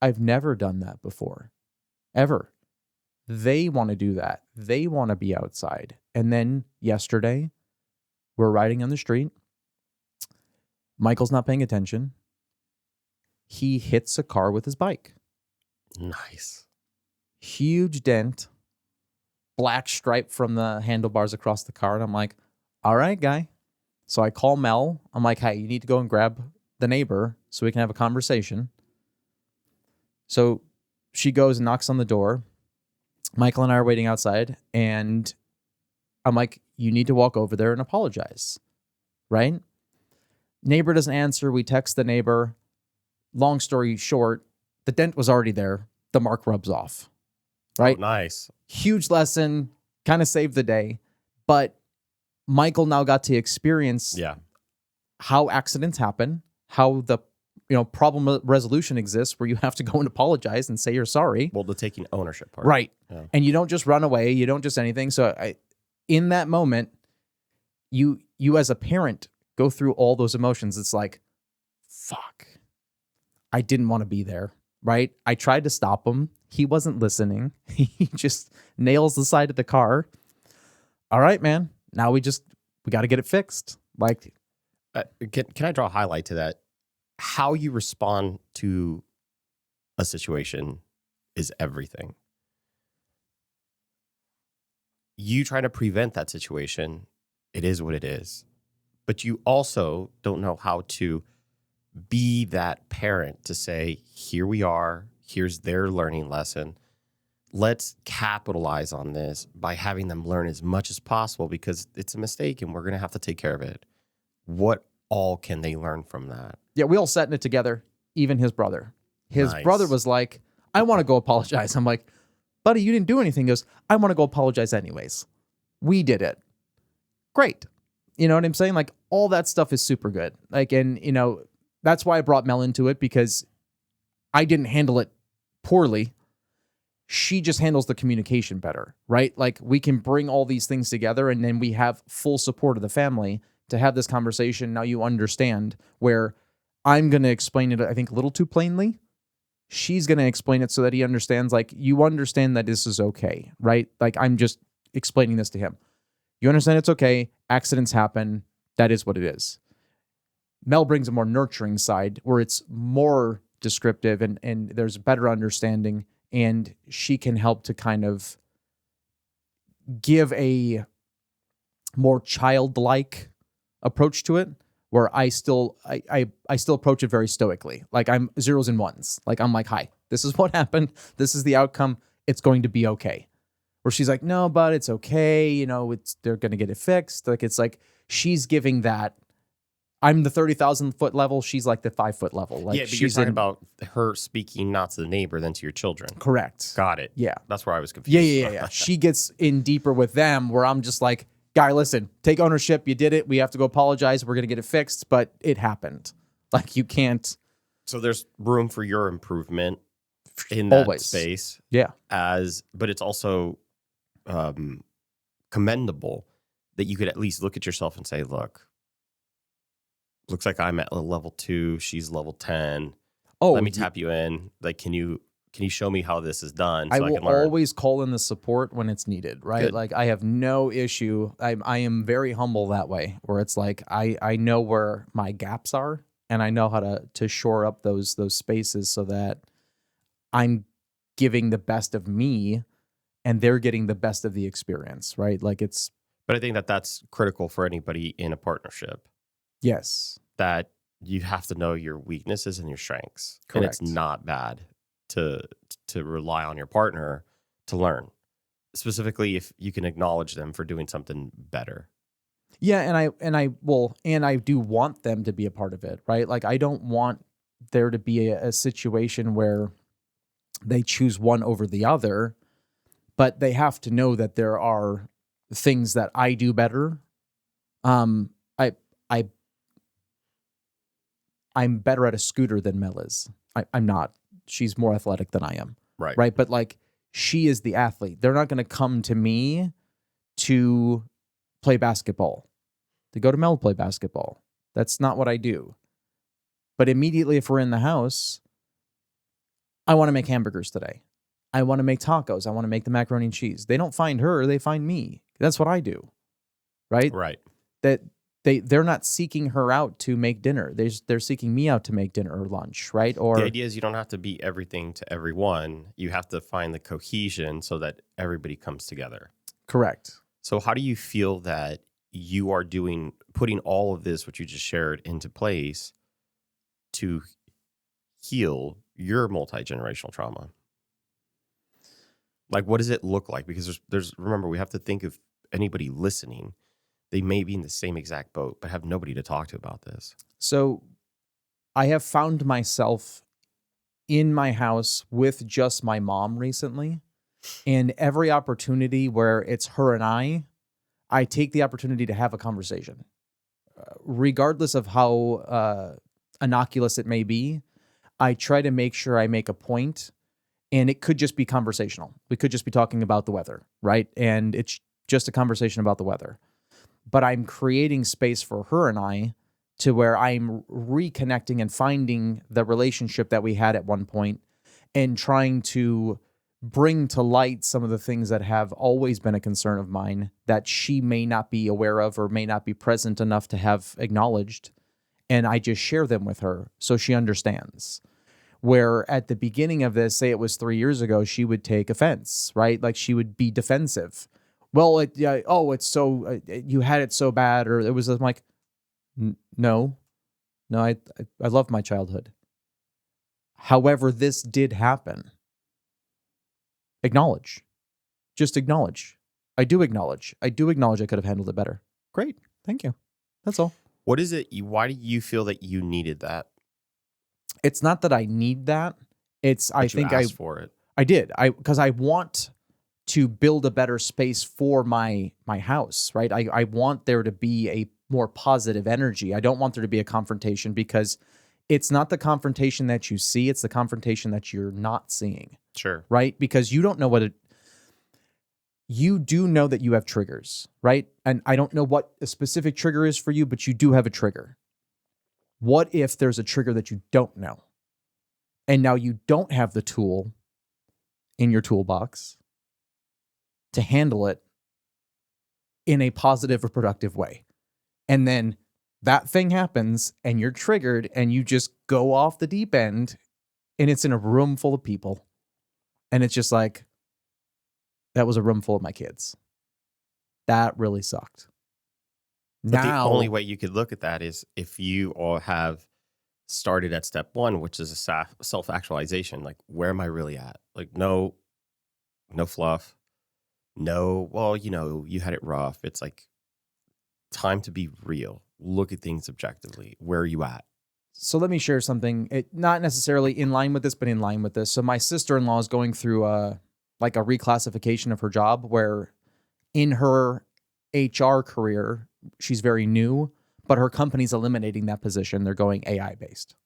I've never done that before, ever. They want to do that. They want to be outside. And then yesterday, we're riding on the street. Michael's not paying attention. He hits a car with his bike. Nice. Huge dent, black stripe from the handlebars across the car. And I'm like, all right, guy. So I call Mel. I'm like, hey, you need to go and grab the neighbor so we can have a conversation. So she goes and knocks on the door. Michael and I are waiting outside, and I'm like, you need to walk over there and apologize, right? Neighbor doesn't answer. We text the neighbor. Long story short, the dent was already there. The mark rubs off, right? Oh, nice. Huge lesson, kind of saved the day. But Michael now got to experience how accidents happen, how the problem resolution exists, where you have to go and apologize and say you're sorry. Well, the taking ownership part. Right. Yeah. And you don't just run away. You don't just anything. So in that moment, you as a parent go through all those emotions. It's like, fuck, I didn't want to be there. right? I tried to stop him. He wasn't listening. He just nails the side of the car. All right, man. Now we got to get it fixed. Like, Can I draw a highlight to that? How you respond to a situation is everything. You try to prevent that situation, it is what it is. But you also don't know how to be that parent to say, here we are, here's their learning lesson. Let's capitalize on this by having them learn as much as possible because it's a mistake and we're going to have to take care of it. What all can they learn from that? yeah, we all sat in it together, even his brother. His Nice. brother was like, I want to go apologize. I'm like, buddy, you didn't do anything. He goes, I want to go apologize anyways. We did it. Great. You know what I'm saying? Like, all that stuff is super good. Like, and, you know, that's why I brought Mel into it, because I didn't handle it poorly. She just handles the communication better, right? Like, we can bring all these things together and then we have full support of the family to have this conversation. Now you understand where I'm going to explain it, I think, a little too plainly. She's going to explain it so that he understands, like, you understand that this is okay, right? Like, I'm just explaining this to him. You understand it's okay. Accidents happen. That is what it is. Mel brings a more nurturing side where it's more descriptive and there's better understanding, and she can help to kind of give a more childlike approach to it, where I still approach it very stoically. Like, I'm zeros and ones. Like, I'm like, hi, this is what happened. This is the outcome. It's going to be okay. Where she's like, no, but it's okay. You know, they're going to get it fixed. Like, it's like she's giving that. I'm the 30,000 foot level. She's like the 5 foot level. Like, yeah, but you're talking about her speaking not to the neighbor, then to your children. Correct. Got it. Yeah. That's where I was confused. Yeah. She gets in deeper with them, where I'm just like, guy, listen, take ownership. You did it. We have to go apologize. We're going to get it fixed, but it happened. Like, you can't. So there's room for your improvement in that Always. space. Yeah. But it's also commendable that you could at least look at yourself and say, look, looks like I'm at level 2. She's level 10. Oh, let me tap you in. Like, can you show me how this is done so I will can learn? Always call in the support when it's needed, right? Good. Like, I have no issue. I am very humble that way, where it's like, I know where my gaps are and I know how to shore up those spaces so that I'm giving the best of me and they're getting the best of the experience, right? Like, it's. But I think that's critical for anybody in a partnership. Yes. That you have to know your weaknesses and your strengths. Correct. And it's not bad to rely on your partner to learn, specifically if you can acknowledge them for doing something better. Yeah, and I do want them to be a part of it, right? Like, I don't want there to be a situation where they choose one over the other, but they have to know that there are things that I do better. I'm better at a scooter than Mel is. I'm not. She's more athletic than I am. Right. Right. But, like, she is the athlete. They're not going to come to me to play basketball, to go to Mel to play basketball. That's not what I do. But immediately, if we're in the house, I want to make hamburgers today. I want to make tacos. I want to make the macaroni and cheese. They don't find her. They find me. That's what I do. Right. Right. That. They're not seeking her out to make dinner. They're seeking me out to make dinner or lunch, right? Or the idea is you don't have to be everything to everyone. You have to find the cohesion so that everybody comes together. Correct. So how do you feel that you are putting all of this, what you just shared, into place to heal your multi-generational trauma? Like, what does it look like? Because remember, we have to think of anybody listening. They may be in the same exact boat, but have nobody to talk to about this. So I have found myself in my house with just my mom recently. And every opportunity where it's her and I take the opportunity to have a conversation. Regardless of how innocuous it may be, I try to make sure I make a point. And it could just be conversational. We could just be talking about the weather, right? And it's just a conversation about the weather. But I'm creating space for her and I to where I'm reconnecting and finding the relationship that we had at one point. and trying to bring to light some of the things that have always been a concern of mine that she may not be aware of or may not be present enough to have acknowledged. And I just share them with her so she understands. Where at the beginning of this, say it was 3 years ago, she would take offense, right? Like she would be defensive. Well, it's so, you had it so bad, or it was, I'm like, no, I love my childhood. However, this did happen. Acknowledge. Just acknowledge. I do acknowledge I could have handled it better. Great. Thank you. That's all. What is it? Why do you feel that you needed that? It's not that I need that. It's, But I you think asked for it. I did. Because I want to build a better space for my house, right? I want there to be a more positive energy. I don't want there to be a confrontation, because it's not the confrontation that you see, it's the confrontation that you're not seeing. Sure. Right? Because you don't know you do know that you have triggers, right? And I don't know what a specific trigger is for you, but you do have a trigger. What if there's a trigger that you don't know? And now you don't have the tool in your toolbox to handle it in a positive or productive way. And then that thing happens and you're triggered and you just go off the deep end, and it's in a room full of people. And it's just like, that was a room full of my kids. That really sucked. But the only way you could look at that is if you all have started at step one, which is a self-actualization. Like, where am I really at? Like, no fluff. No, well, you had it rough. It's like time to be real. Look at things objectively. Where are you at? So let me share something. Not necessarily in line with this, but in line with this. So my sister-in-law is going through a reclassification of her job, where in her HR career, she's very new, but her company's eliminating that position. They're going AI based.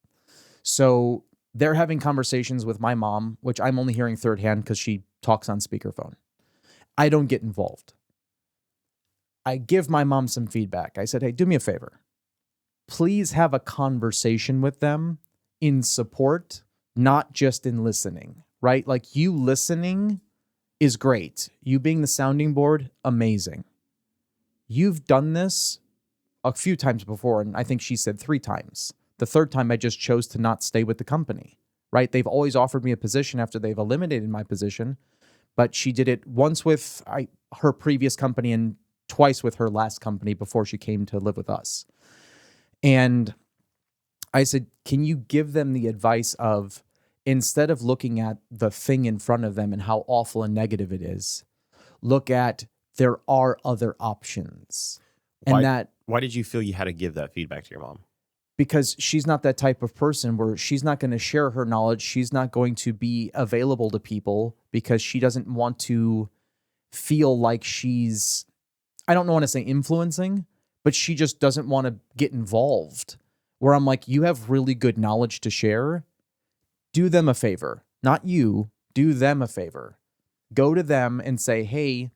So they're having conversations with my mom, which I'm only hearing third hand because she talks on speakerphone. I don't get involved. I give my mom some feedback. I said, hey, do me a favor. Please have a conversation with them in support, not just in listening, right? Like, you listening is great. You being the sounding board, amazing. You've done this a few times before, and I think she said 3 times. The third time, I just chose to not stay with the company, right? They've always offered me a position after they've eliminated my position, but she did it once with her previous company and twice with her last company before she came to live with us. And I said, can you give them the advice of, instead of looking at the thing in front of them and how awful and negative it is, look at there are other options. Why did you feel you had to give that feedback to your mom? Because she's not that type of person where she's not going to share her knowledge. She's not going to be available to people because she doesn't want to feel like she's, I don't want to say influencing, but she just doesn't want to get involved. Where I'm like, you have really good knowledge to share. Do them a favor. Not you. Do them a favor. Go to them and say, hey,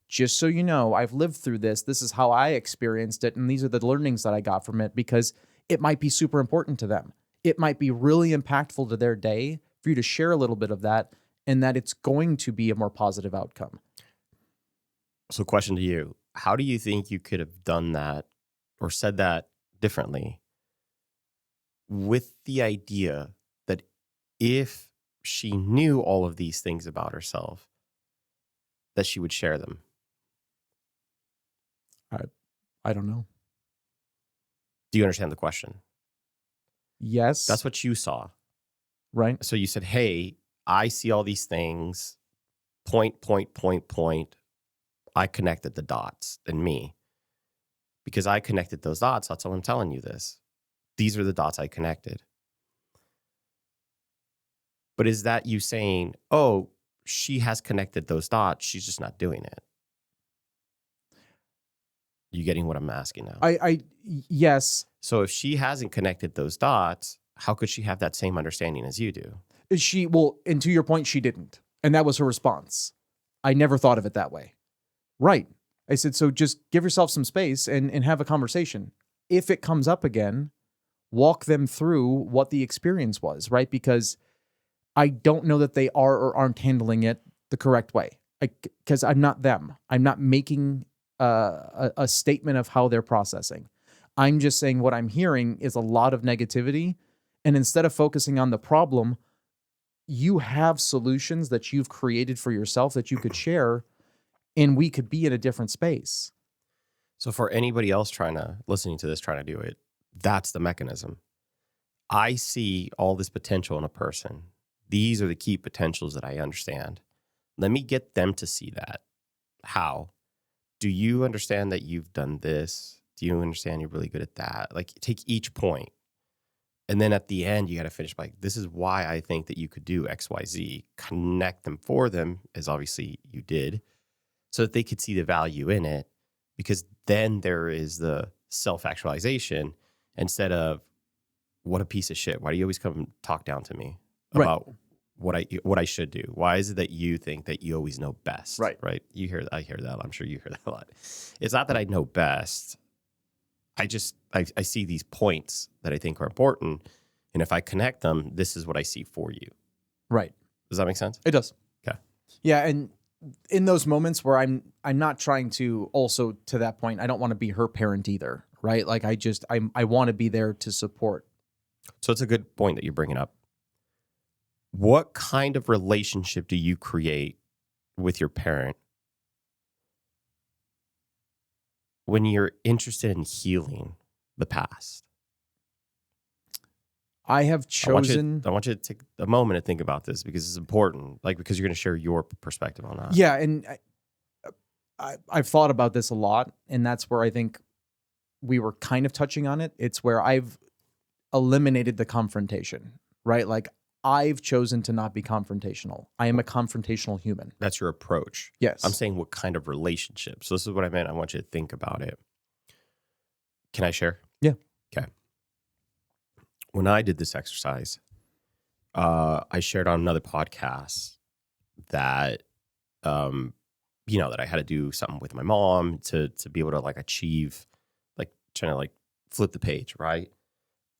just so you know, I've lived through this. This is how I experienced it. And these are the learnings that I got from it, because it might be super important to them. It might be really impactful to their day for you to share a little bit of that, and that it's going to be a more positive outcome. So, question to you. How do you think you could have done that or said that differently, with the idea that if she knew all of these things about herself, that she would share them? I don't know. Do you understand the question? Yes. That's what you saw. Right. So you said, hey, I see all these things, point. I connected the dots in me. Because I connected those dots, that's why I'm telling you this. These are the dots I connected. But is that you saying, oh, she has connected those dots, she's just not doing it? You getting what I'm asking now? Yes. So if she hasn't connected those dots, how could she have that same understanding as you do? And to your point, she didn't. And that was her response. I never thought of it that way. Right. I said, so just give yourself some space and have a conversation. If it comes up again, walk them through what the experience was, right? Because I don't know that they are or aren't handling it the correct way. Because I'm not them. I'm not making a statement of how they're processing. I'm just saying what I'm hearing is a lot of negativity. And instead of focusing on the problem, you have solutions that you've created for yourself that you could share, and we could be in a different space. So for anybody else listening to this, trying to do it, that's the mechanism. I see all this potential in a person. These are the key potentials that I understand. Let me get them to see that. How? Do you understand that you've done this? Do you understand you're really good at that? Like, take each point. And then at the end, you got to finish by, this is why I think that you could do X, Y, Z. Connect them for them, as obviously you did, so that they could see the value in it. Because then there is the self-actualization instead of, what a piece of shit. Why do you always come talk down to me about what I should do? Why is it that you think that you always know best? Right. I hear that. I'm sure you hear that a lot. It's not that I know best. I see these points that I think are important. And if I connect them, this is what I see for you. Right. Does that make sense? It does. Okay. Yeah. And in those moments where I'm not trying to, also to that point, I don't want to be her parent either. Right. Like I want to be there to support. So it's a good point that you're bringing up. What kind of relationship do you create with your parent when you're interested in healing the past? I have chosen. I want you to take a moment to think about this, because it's important, because you're going to share your perspective on that. Yeah. And I've thought about this a lot, and that's where I think we were kind of touching on it. It's where I've eliminated the confrontation, right? Like, I've chosen to not be confrontational. I am a confrontational human. That's your approach. Yes. I'm saying what kind of relationship. So this is what I meant. I want you to think about it. Can I share? Yeah. Okay. When I did this exercise, I shared on another podcast that, that I had to do something with my mom to be able to achieve, trying to flip the page, right?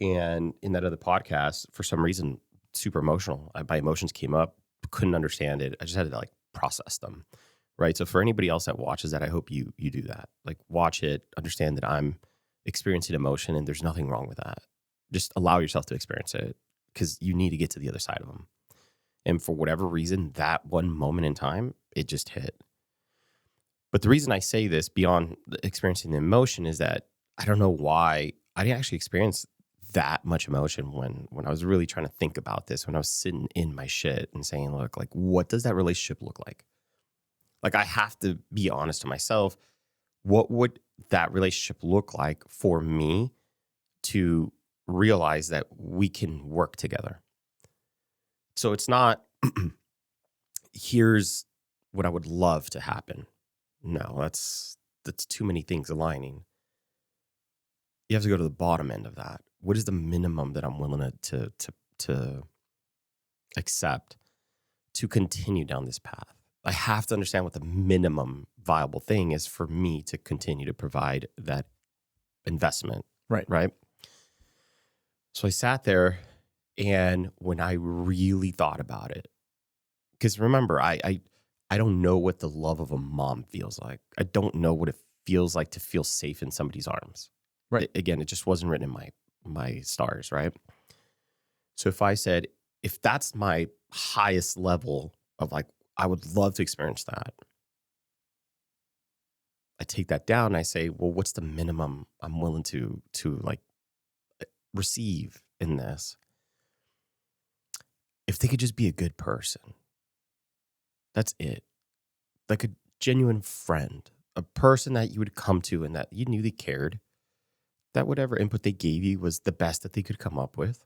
And in that other podcast, for some reason, super emotional. My emotions came up, couldn't understand it. I just had to process them, right? So for anybody else that watches that, I hope you do that. Watch it, understand that I'm experiencing emotion, and there's nothing wrong with that. Just allow yourself to experience it, because you need to get to the other side of them. And for whatever reason, that one moment in time, it just hit. But the reason I say this beyond experiencing the emotion is that I don't know why I didn't actually experience that much emotion when I was really trying to think about this, when I was sitting in my shit and saying, look, what does that relationship look like? I have to be honest to myself. What would that relationship look like for me to realize that we can work together? So it's not, here's what I would love to happen. No, that's too many things aligning. You have to go to the bottom end of that. What is the minimum that I'm willing to accept to continue down this path? I have to understand what the minimum viable thing is for me to continue to provide that investment. Right. So I sat there, and when I really thought about it, because remember, I don't know what the love of a mom feels like. I don't know what it feels like to feel safe in somebody's arms. Right. Again, it just wasn't written in my stars, right? So if I said, if that's my highest level of I would love to experience that, I take that down and I say, well, what's the minimum I'm willing to receive in this? If they could just be a good person, that's it. A genuine friend, a person that you would come to and that you knew they cared, that whatever input they gave you was the best that they could come up with.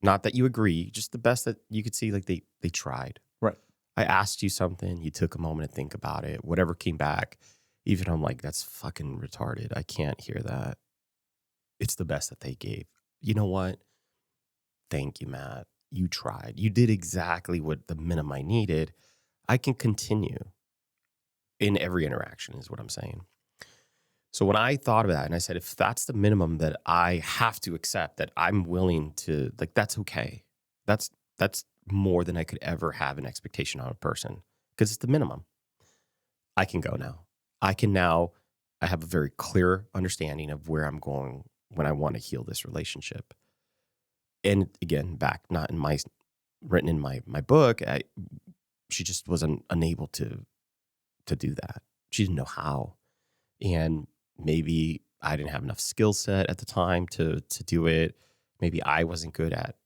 Not that you agree, just the best that you could see they tried. Right. I asked you something, you took a moment to think about it, whatever came back, even I'm that's fucking retarded. I can't hear that. It's the best that they gave. You know what? Thank you, Matt. You tried. You did exactly what the minimum I needed. I can continue in every interaction is what I'm saying. So when I thought of that and I said, if that's the minimum that I have to accept, that I'm willing to, that's okay. That's more than I could ever have an expectation on a person because it's the minimum. I can go now. I have a very clear understanding of where I'm going when I want to heal this relationship. And again, back not in my written in my book, she just wasn't unable to do that. She didn't know how. And maybe I didn't have enough skill set at the time to do it. Maybe I wasn't good at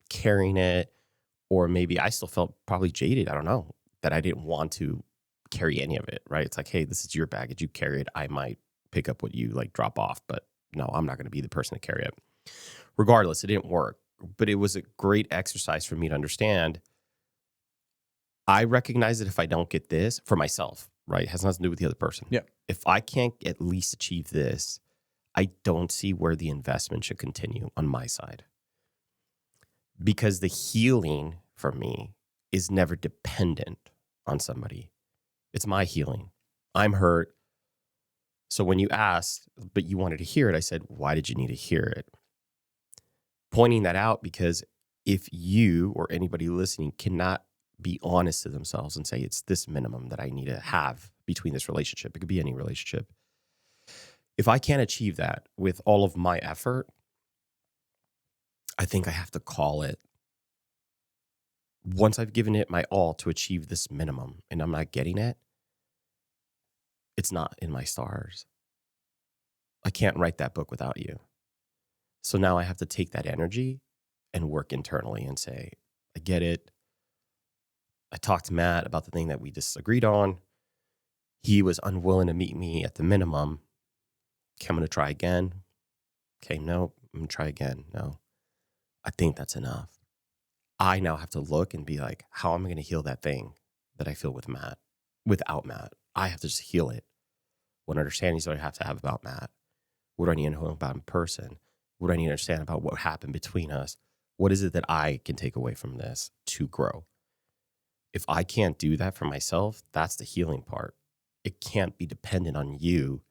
carrying it, or maybe I still felt probably jaded. I don't know, that I didn't want to carry any of it, right? It's like, hey, this is your baggage. You carry it. I might pick up what you like drop off, but no, I'm not going to be the person to carry it. Regardless, it didn't work, but it was a great exercise for me to understand. I recognize that if I don't get this for myself, right, it has nothing to do with the other person. Yeah. If I can't at least achieve this, I don't see where the investment should continue on my side. Because the healing for me is never dependent on somebody. It's my healing. I'm hurt. So when you asked, but you wanted to hear it, I said, why did you need to hear it? Pointing that out because if you or anybody listening cannot be honest to themselves and say, it's this minimum that I need to have between this relationship, it could be any relationship. If I can't achieve that with all of my effort, I think I have to call it. Once I've given it my all to achieve this minimum and I'm not getting it, it's not in my stars. I can't write that book without you. So now I have to take that energy and work internally and say, I get it. I talked to Matt about the thing that we disagreed on. He was unwilling to meet me at the minimum. Okay, I'm going to try again. Okay, no, I'm going to try again. No, I think that's enough. I now have to look and be like, how am I going to heal that thing that I feel with Matt, without Matt? I have to just heal it. What understandings do I have to have about Matt? What do I need to know about him in person? What do I need to understand about what happened between us? What is it that I can take away from this to grow? If I can't do that for myself, that's the healing part. It can't be dependent on you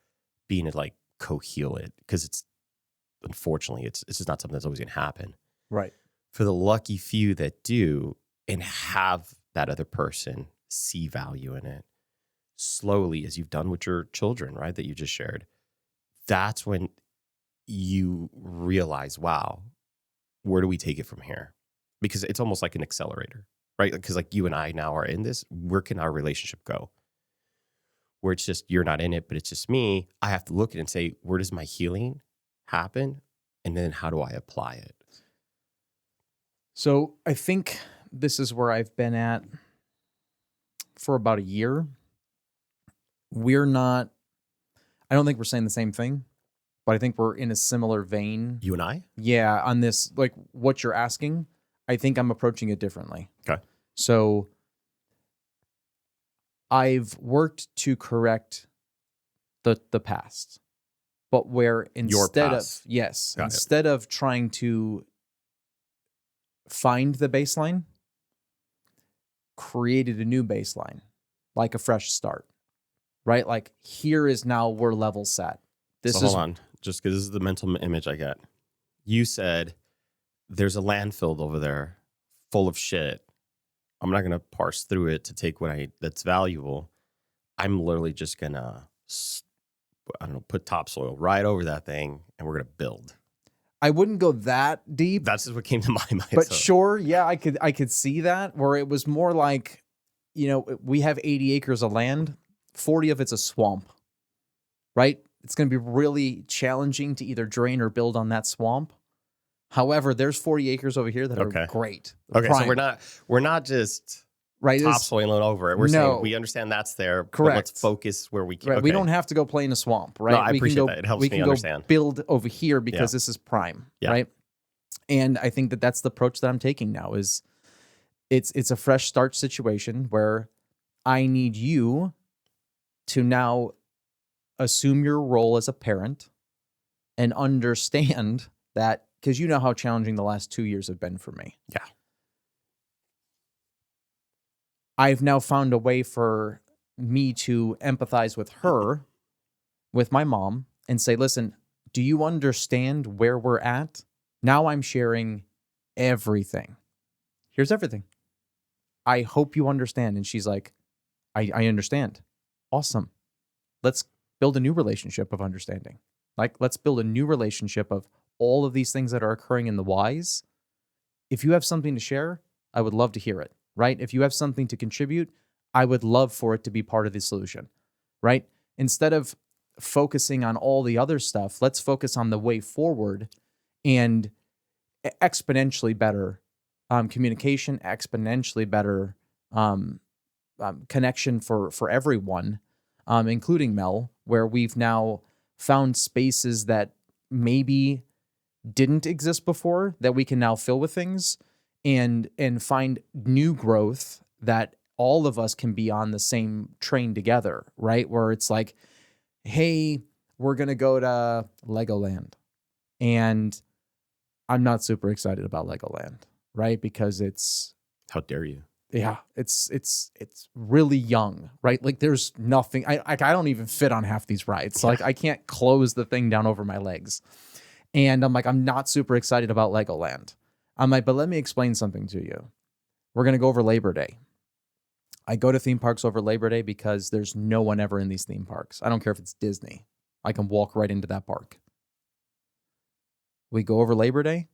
being to like co-heal it, because it's unfortunately it's just not something that's always going to happen. Right. For the lucky few that do and have that other person see value in it, slowly, as you've done with your children, right, that you just shared, that's when you realize, wow, where do we take it from here? Because it's almost like an accelerator, right? Because like you and I now are in this, where can our relationship go? Where it's just, you're not in it, but it's just me. I have to look at it and say, where does my healing happen? And then how do I apply it? So I think this is where I've been at for about a year. I don't think we're saying the same thing, but I think we're in a similar vein. You and I? Yeah, on this, like what you're asking, I think I'm approaching it differently. Okay. So I've worked to correct the past, but where instead of trying to find the baseline, created a new baseline, like a fresh start, right? Like here is now we're level set. Hold on, just because this is the mental image I got. You said there's a landfill over there full of shit. I'm not going to parse through it to take that's valuable. I'm literally just going to, put topsoil right over that thing and we're going to build. I wouldn't go that deep. That's just what came to my mind. But sure, yeah, I could see that, where it was more like, we have 80 acres of land, 40 of it's a swamp, right? It's going to be really challenging to either drain or build on that swamp. However, there's 40 acres over here that are great. Okay, prime. so we're not just right topsoiling over it. We're saying we understand that's there. Correct. But let's focus where we can. Right. Okay. We don't have to go play in a swamp, right? No, I appreciate that. It helps me understand. Build over here because this is prime, right? And I think that's the approach that I'm taking now. Is it's a fresh start situation where I need you to now assume your role as a parent and understand that, because you know how challenging the last 2 years have been for me. Yeah. I've now found a way for me to empathize with her, with my mom, and say, listen, do you understand where we're at? Now I'm sharing everything. here's everything. I hope you understand. And she's like, I understand. Awesome. Let's build a new relationship of understanding. Like, let's build a new relationship of all of these things that are occurring in the whys. If you have something to share, I would love to hear it, right? If you have something to contribute, I would love for it to be part of the solution, right? Instead of focusing on all the other stuff, let's focus on the way forward and exponentially better communication, exponentially better connection for everyone, including Mel, where we've now found spaces that maybe didn't exist before that we can now fill with things and find new growth that all of us can be on the same train together, right? Where it's like, hey, we're going to go to Legoland. And I'm not super excited about Legoland, right? Because it's, How dare you? yeah, it's really young, right? Like there's nothing, I don't even fit on half these rides. So like I can't close the thing down over my legs. And I'm like, I'm not super excited about Legoland. I'm like, but let me explain something to you. We're going to go over Labor Day. I go to theme parks over Labor Day because there's no one ever in these theme parks. I don't care if it's Disney. I can walk right into that park. We go over Labor Day.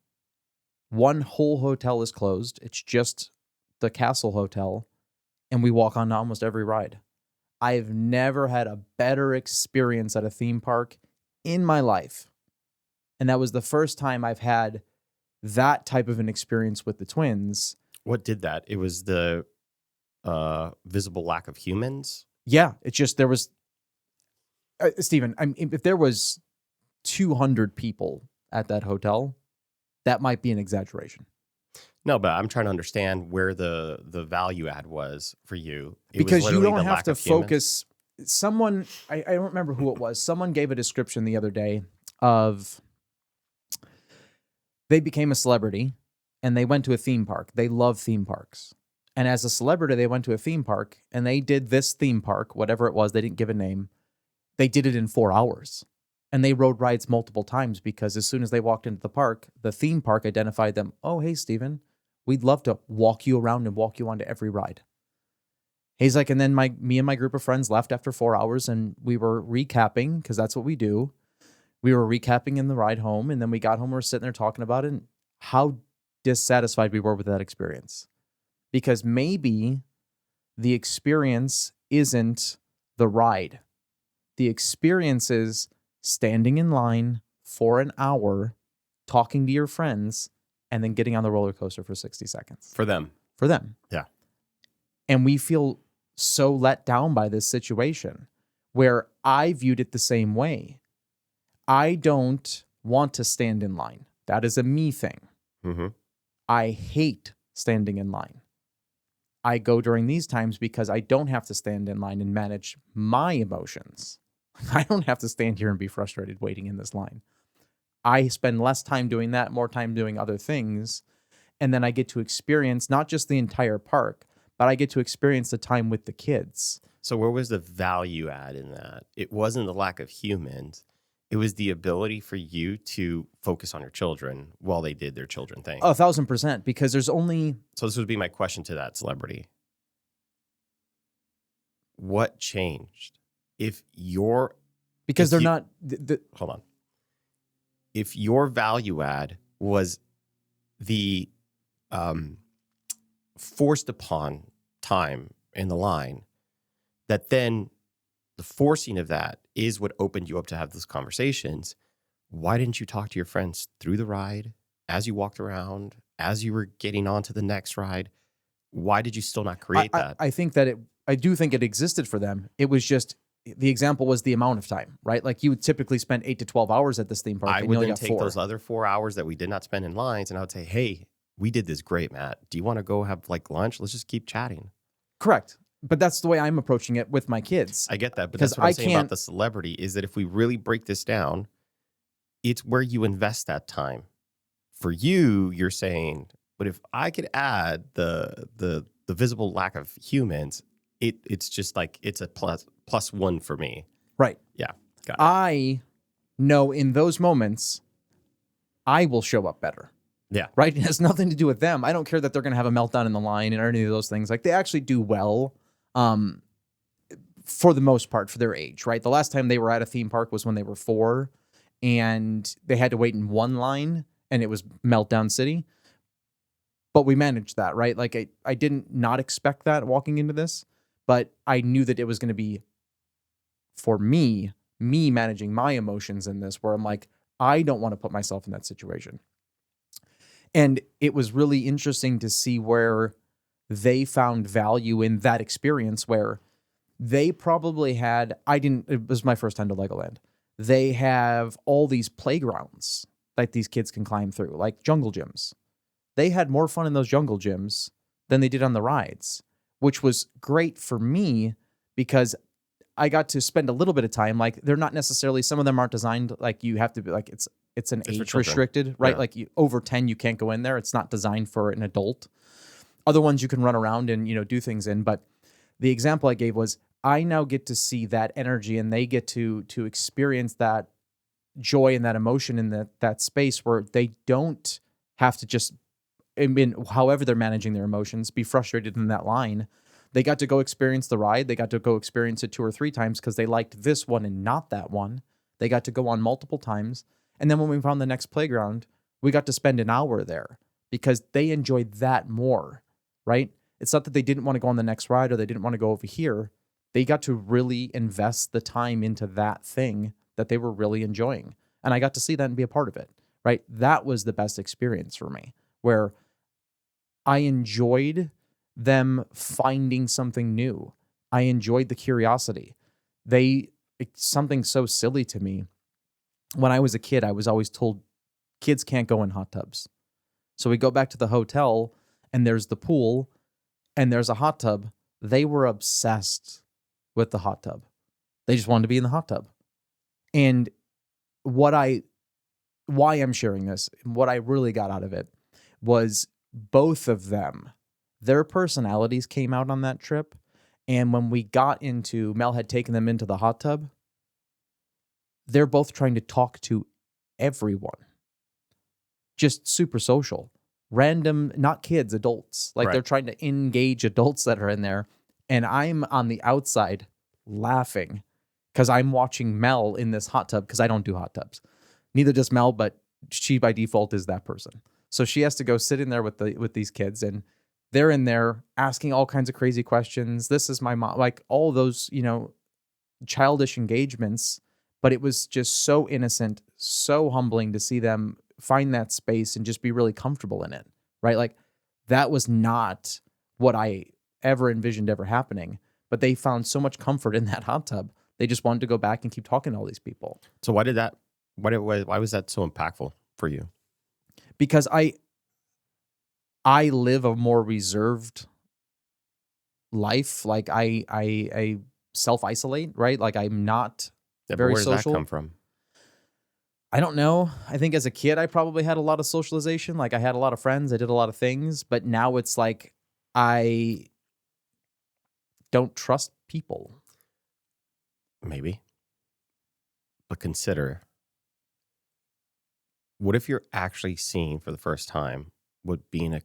One whole hotel is closed. It's just the Castle Hotel. And we walk on almost every ride. I've never had a better experience at a theme park in my life. And that was the first time I've had that type of an experience with the twins. What did that? It was the visible lack of humans. Yeah, it's just there was, Stephen, I mean, if there was 200 people at that hotel, that might be an exaggeration. No, but I'm trying to understand where the value add was for you. Because you don't have to focus. Someone, I don't remember who it was. Someone gave a description the other day of they became a celebrity and they went to a theme park. They love theme parks. And as a celebrity, they went to a theme park and they did this theme park, whatever it was, they didn't give a name. They did it in 4 hours. And they rode rides multiple times because as soon as they walked into the park, the theme park identified them. Oh, hey, Steven, we'd love to walk you around and walk you onto every ride. He's like, and then me and my group of friends left after 4 hours and we were recapping because that's what we do. We were recapping in the ride home, and then we got home, we were sitting there talking about it and how dissatisfied we were with that experience. Because maybe the experience isn't the ride. The experience is standing in line for an hour, talking to your friends, and then getting on the roller coaster for 60 seconds. For them. For them. Yeah. And we feel so let down by this situation where I viewed it the same way. I don't want to stand in line. That is a me thing. Mm-hmm. I hate standing in line. I go during these times because I don't have to stand in line and manage my emotions. I don't have to stand here and be frustrated waiting in this line. I spend less time doing that, more time doing other things. And then I get to experience not just the entire park, but I get to experience the time with the kids. So where was the value add in that? It wasn't the lack of humans. It was the ability for you to focus on your children while they did their children thing. 1,000%, because there's only... So this would be my question to that celebrity. What changed? If you're... Because they're not... Hold on. If your value add was the forced upon time in the line, that then the forcing of that is what opened you up to have those conversations. Why didn't you talk to your friends through the ride, as you walked around, as you were getting on to the next ride? Why did you still not create that? I think that I do think it existed for them. It was just, the example was the amount of time, right? Like you would typically spend 8 to 12 hours at this theme park. I would then take those other 4 hours that we did not spend in lines and I would say, hey, we did this great, Matt. Do you want to go have like lunch? Let's just keep chatting. Correct. But that's the way I'm approaching it with my kids. I get that. But that's what I'm saying about the celebrity is that if we really break this down, it's where you invest that time. For you, you're saying, but if I could add the visible lack of humans, it's just like it's a plus one for me. Right. Yeah. Got it. I know in those moments, I will show up better. Yeah. Right? It has nothing to do with them. I don't care that they're going to have a meltdown in the line or any of those things. Like, they actually do well, for the most part, for their age, right? The last time they were at a theme park was when they were 4, and they had to wait in one line, and it was Meltdown City. But we managed that, right? Like, I didn't not expect that walking into this, but I knew that it was going to be, for me managing my emotions in this, where I'm like, I don't want to put myself in that situation. And it was really interesting to see where they found value in that experience, where they probably had, it was my first time to Legoland. They have all these playgrounds that these kids can climb through, like jungle gyms. They had more fun in those jungle gyms than they did on the rides, which was great for me because I got to spend a little bit of time. Like, they're not necessarily, some of them aren't designed like you have to be like, it's an It's for age children. restricted, right? Yeah. Like, over 10, you can't go in there. It's not designed for an adult. Other ones you can run around and, do things in. But the example I gave was, I now get to see that energy, and they get to experience that joy and that emotion in that space, where they don't have to just, I mean, however they're managing their emotions, be frustrated in that line. They got to go experience the ride. They got to go experience it 2 or 3 times because they liked this one and not that one. They got to go on multiple times. And then when we found the next playground, we got to spend an hour there because they enjoyed that more, right? It's not that they didn't want to go on the next ride or they didn't want to go over here. They got to really invest the time into that thing that they were really enjoying. And I got to see that and be a part of it, right? That was the best experience for me, where I enjoyed them finding something new. I enjoyed the curiosity. It's something so silly to me. When I was a kid, I was always told kids can't go in hot tubs. So we go back to the hotel, and there's the pool and there's a hot tub. They were obsessed with the hot tub. They just wanted to be in the hot tub. And why I'm sharing this, what I really got out of it was both of them, their personalities came out on that trip. And when we got into, Mel had taken them into the hot tub, they're both trying to talk to everyone. Just super social. Random, not kids, adults. Like, Right. they're trying to engage adults that are in there. And I'm on the outside laughing because I'm watching Mel in this hot tub, because I don't do hot tubs. Neither does Mel, but she by default is that person. So she has to go sit in there with these kids, and they're in there asking all kinds of crazy questions. This is my mom, like all those, childish engagements. But it was just so innocent, so humbling to see them find that space and just be really comfortable in it, right? Like, that was not what I ever envisioned ever happening. But they found so much comfort in that hot tub. They just wanted to go back and keep talking to all these people. So why was that so impactful for you? Because I live a more reserved life. Like, I self-isolate, right? Like, I'm not very where does social. that come from? I don't know. I think as a kid, I probably had a lot of socialization. Like, I had a lot of friends. I did a lot of things. But now it's like, I don't trust people. Maybe. But consider, what if you're actually seeing for the first time what being a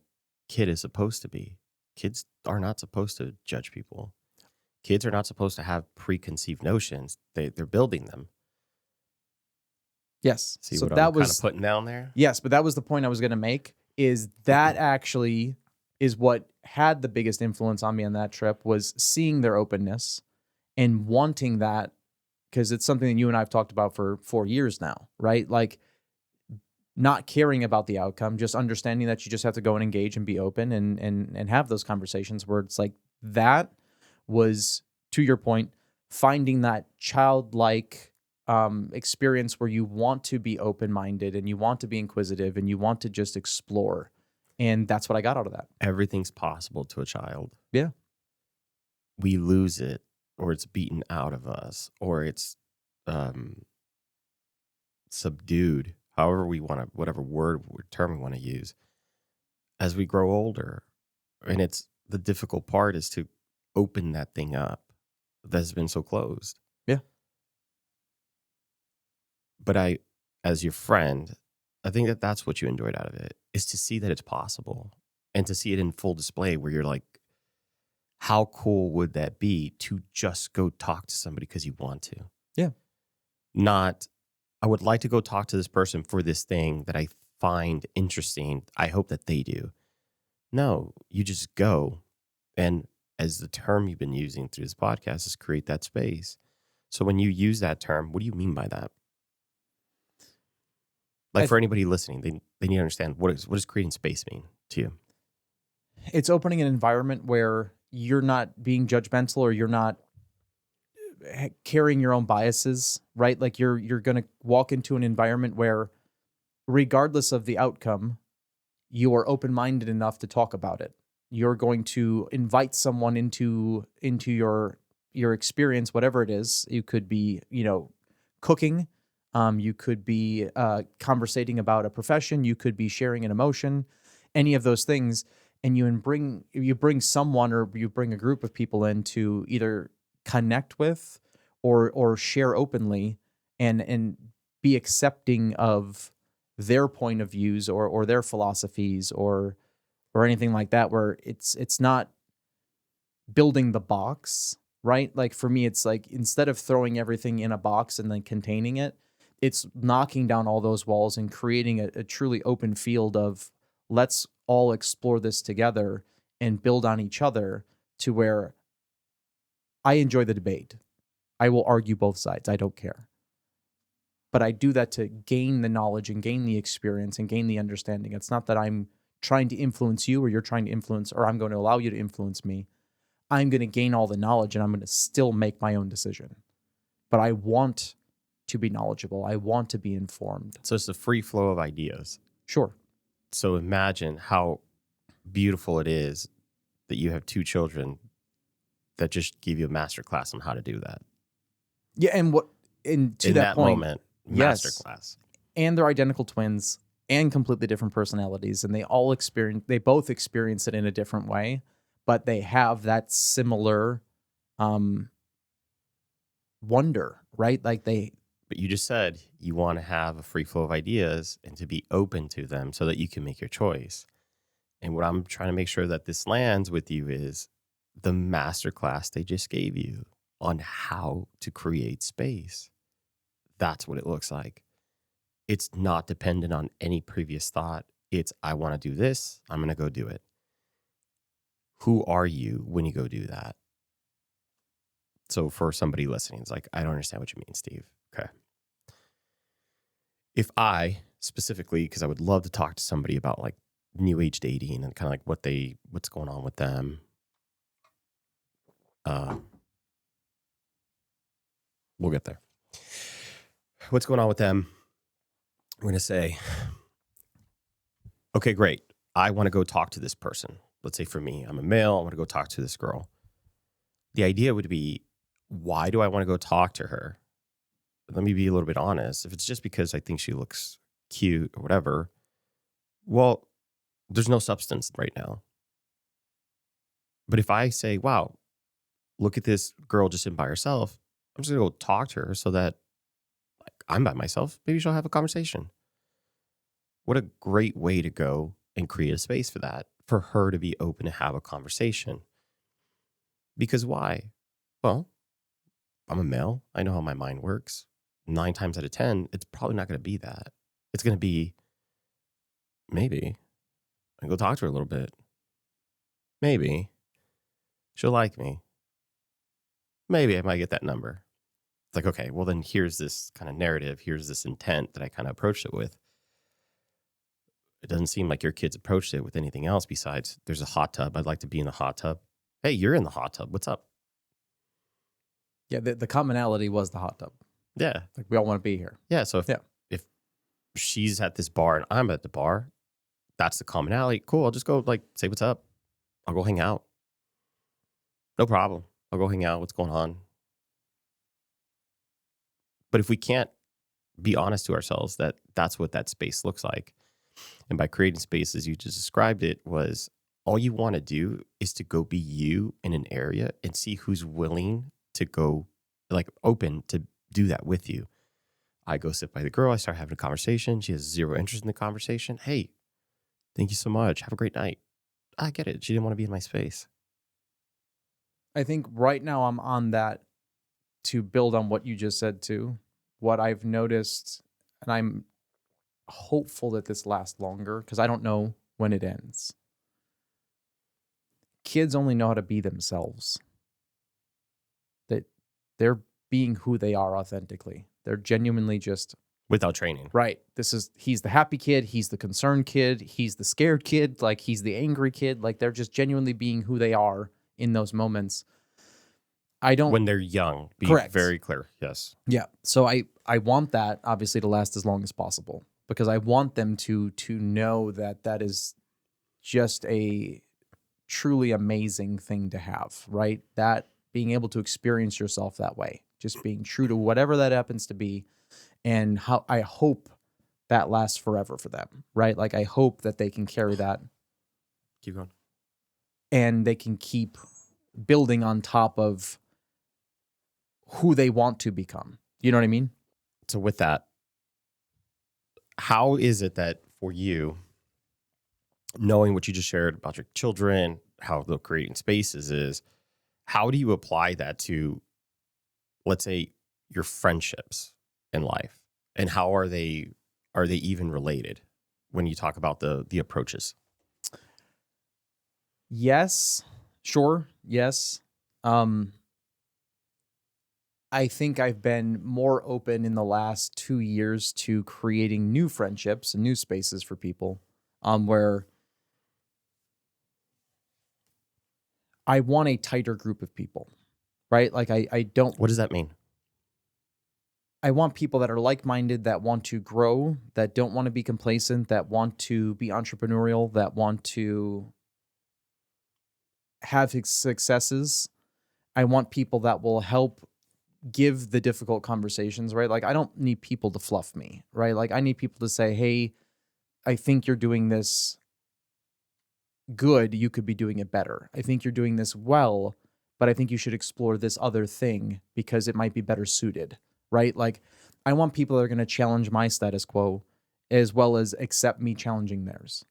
kid is supposed to be? Kids are not supposed to judge people. Kids are not supposed to have preconceived notions. They're building them. Yes. See So what that I'm was kind of putting down there? Yes, but that was the point I was going to make, is that actually is what had the biggest influence on me on that trip, was seeing their openness and wanting that, because it's something that you and I have talked about for 4 years now, right? Like, not caring about the outcome, just understanding that you just have to go and engage and be open and have those conversations, where it's like, that was, to your point, finding that childlike experience where you want to be open-minded and you want to be inquisitive and you want to just explore. And that's what I got out of that. Everything's possible to a child. Yeah. We lose it, or it's beaten out of us, or it's subdued, however we want to, whatever word or term we want to use, as we grow older. And it's the difficult part is to open that thing up that's been so closed. Yeah. But I, as your friend, I think that that's what you enjoyed out of it, is to see that it's possible and to see it in full display where you're like, how cool would that be to just go talk to somebody because you want to? Yeah. Not, I would like to go talk to this person for this thing that I find interesting. I hope that they do. No, you just go. And as the term you've been using through this podcast is create that space. So when you use that term, what do you mean by that? Like for anybody listening, they need to understand what does creating space mean to you? It's opening an environment where you're not being judgmental or you're not carrying your own biases, right? Like you're going to walk into an environment where regardless of the outcome, you are open-minded enough to talk about it. You're going to invite someone into your experience, whatever it is. You could be, cooking. You could be conversating about a profession. You could be sharing an emotion, any of those things. And you bring someone or you bring a group of people in to either connect with or share openly and be accepting of their point of views or their philosophies or anything like that, where it's not building the box, right? Like for me, it's like instead of throwing everything in a box and then containing it, it's knocking down all those walls and creating a truly open field of let's all explore this together and build on each other to where I enjoy the debate. I will argue both sides. I don't care. But I do that to gain the knowledge and gain the experience and gain the understanding. It's not that I'm trying to influence you or you're trying to influence or I'm going to allow you to influence me. I'm going to gain all the knowledge and I'm going to still make my own decision. But I want to be knowledgeable. I want to be informed. So it's a free flow of ideas. Sure. So imagine how beautiful it is that you have two children that just give you a master class on how to do that. Yeah, and to in that point, moment, yes, master class. And they're identical twins and completely different personalities, and they both experience it in a different way, but they have that similar wonder, right? But you just said you want to have a free flow of ideas and to be open to them so that you can make your choice. And what I'm trying to make sure that this lands with you is the masterclass they just gave you on how to create space. That's what it looks like. It's not dependent on any previous thought. It's, I want to do this. I'm going to go do it. Who are you when you go do that? So for somebody listening, it's like, I don't understand what you mean, Steve. Okay. If I specifically, because I would love to talk to somebody about like new age dating and kind of like what's going on with them. We'll get there. What's going on with them? I'm going to say, okay, great. I want to go talk to this person. Let's say for me, I'm a male. I want to go talk to this girl. The idea would be, why do I want to go talk to her? Let me be a little bit honest. If it's just because I think she looks cute or whatever, well, there's no substance right now. But if I say, wow, look at this girl just in by herself, I'm just going to go talk to her so that I'm by myself. Maybe she'll have a conversation. What a great way to go and create a space for that, for her to be open to have a conversation. Because why? Well, I'm a male. I know how my mind works. 9 times out of 10, it's probably not going to be that. It's going to be, maybe I go talk to her a little bit. Maybe she'll like me. Maybe I might get that number. It's like, okay, well then here's this kind of narrative. Here's this intent that I kind of approached it with. It doesn't seem like your kids approached it with anything else besides there's a hot tub. I'd like to be in the hot tub. Hey, you're in the hot tub. What's up? Yeah, the commonality was the hot tub. Yeah. Like we all want to be here. Yeah. So if she's at this bar and I'm at the bar, that's the commonality. Cool. I'll just go like say what's up. I'll go hang out. No problem. I'll go hang out. What's going on? But if we can't be honest to ourselves that that's what that space looks like, and by creating space as you just described it, was all you want to do is to go be you in an area and see who's willing to go, like open to do that with you. I go sit by the girl. I start having a conversation. She has zero interest in the conversation. Hey, thank you so much. Have a great night. I get it. She didn't want to be in my space. I think right now I'm on that to build on what you just said too. What I've noticed, and I'm hopeful that this lasts longer because I don't know when it ends. Kids only know how to be themselves. That they're being who they are authentically. They're genuinely just Without training. right. He's the happy kid, he's the concerned kid, he's the scared kid, like he's the angry kid. Like they're just genuinely being who they are in those moments. I don't When they're young, be Correct. very clear. Yes. Yeah. So I want that obviously to last as long as possible because I want them to know that is just a truly amazing thing to have, right? That being able to experience yourself that way, just being true to whatever that happens to be, and how I hope that lasts forever for them, right? Like I hope that they can carry that Keep going. and they can keep building on top of who they want to become. You know what I mean? So with that, how is it that for you, knowing what you just shared about your children, how the creating spaces is, how do you apply that to, let's say, your friendships in life? And how are they even related when you talk about the approaches? Yes. Sure. Yes. I think I've been more open in the last 2 years to creating new friendships and new spaces for people, where I want a tighter group of people, right? Like I don't, What does that mean? I want people that are like-minded, that want to grow, that don't want to be complacent, that want to be entrepreneurial, that want to have successes. I want people that will help give the difficult conversations, right? Like I don't need people to fluff me, right? Like I need people to say, "Hey, I think you're doing this good. You could be doing it better. I think you're doing this well, but I think you should explore this other thing because it might be better suited," right? Like I want people that are going to challenge my status quo as well as accept me challenging theirs.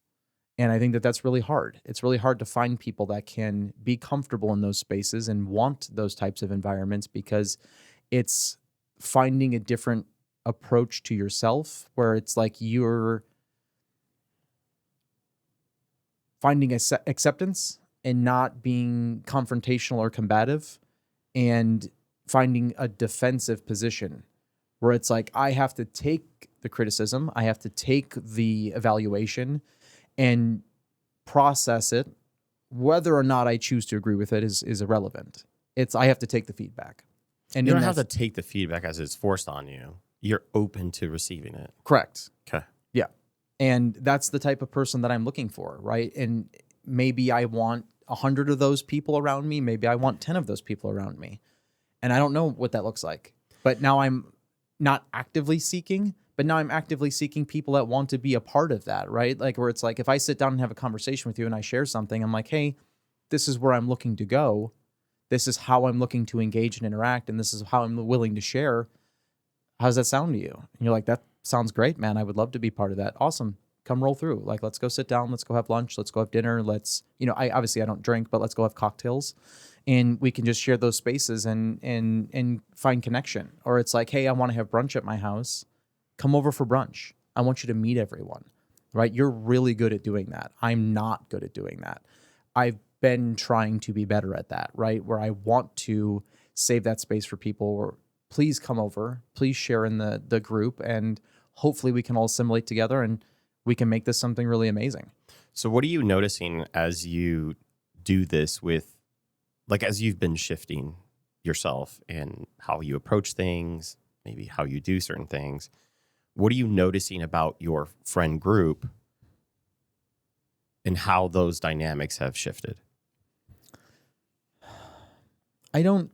And I think that that's really hard. It's really hard to find people that can be comfortable in those spaces and want those types of environments because it's finding a different approach to yourself where it's like you're finding acceptance and not being confrontational or combative and finding a defensive position where it's like, I have to take the criticism, I have to take the evaluation and process it. Whether or not I choose to agree with it is irrelevant. I have to take the feedback. And You don't have to take the feedback as it's forced on you. You're open to receiving it. Correct. Okay. Yeah. And that's the type of person that I'm looking for, right? And maybe I want 100 of those people around me. Maybe I want 10 of those people around me. And I don't know what that looks like. But now I'm not actively seeking, but now I'm actively seeking people that want to be a part of that, right? Like where it's like, if I sit down and have a conversation with you and I share something, I'm like, hey, this is where I'm looking to go. This is how I'm looking to engage and interact. And this is how I'm willing to share. How does that sound to you? And you're like, that sounds great, man. I would love to be part of that. Awesome. Come roll through. Like, let's go sit down. Let's go have lunch. Let's go have dinner. I obviously I don't drink, but let's go have cocktails. And we can just share those spaces and find connection. Or it's like, hey, I want to have brunch at my house. Come over for brunch. I want you to meet everyone, right? You're really good at doing that. I'm not good at doing that. I've been trying to be better at that, right? Where I want to save that space for people or please come over, please share in the group, and hopefully we can all assimilate together and we can make this something really amazing. So what are you noticing as you do this with, like, as you've been shifting yourself and how you approach things, maybe how you do certain things? What are you noticing about your friend group and how those dynamics have shifted? I don't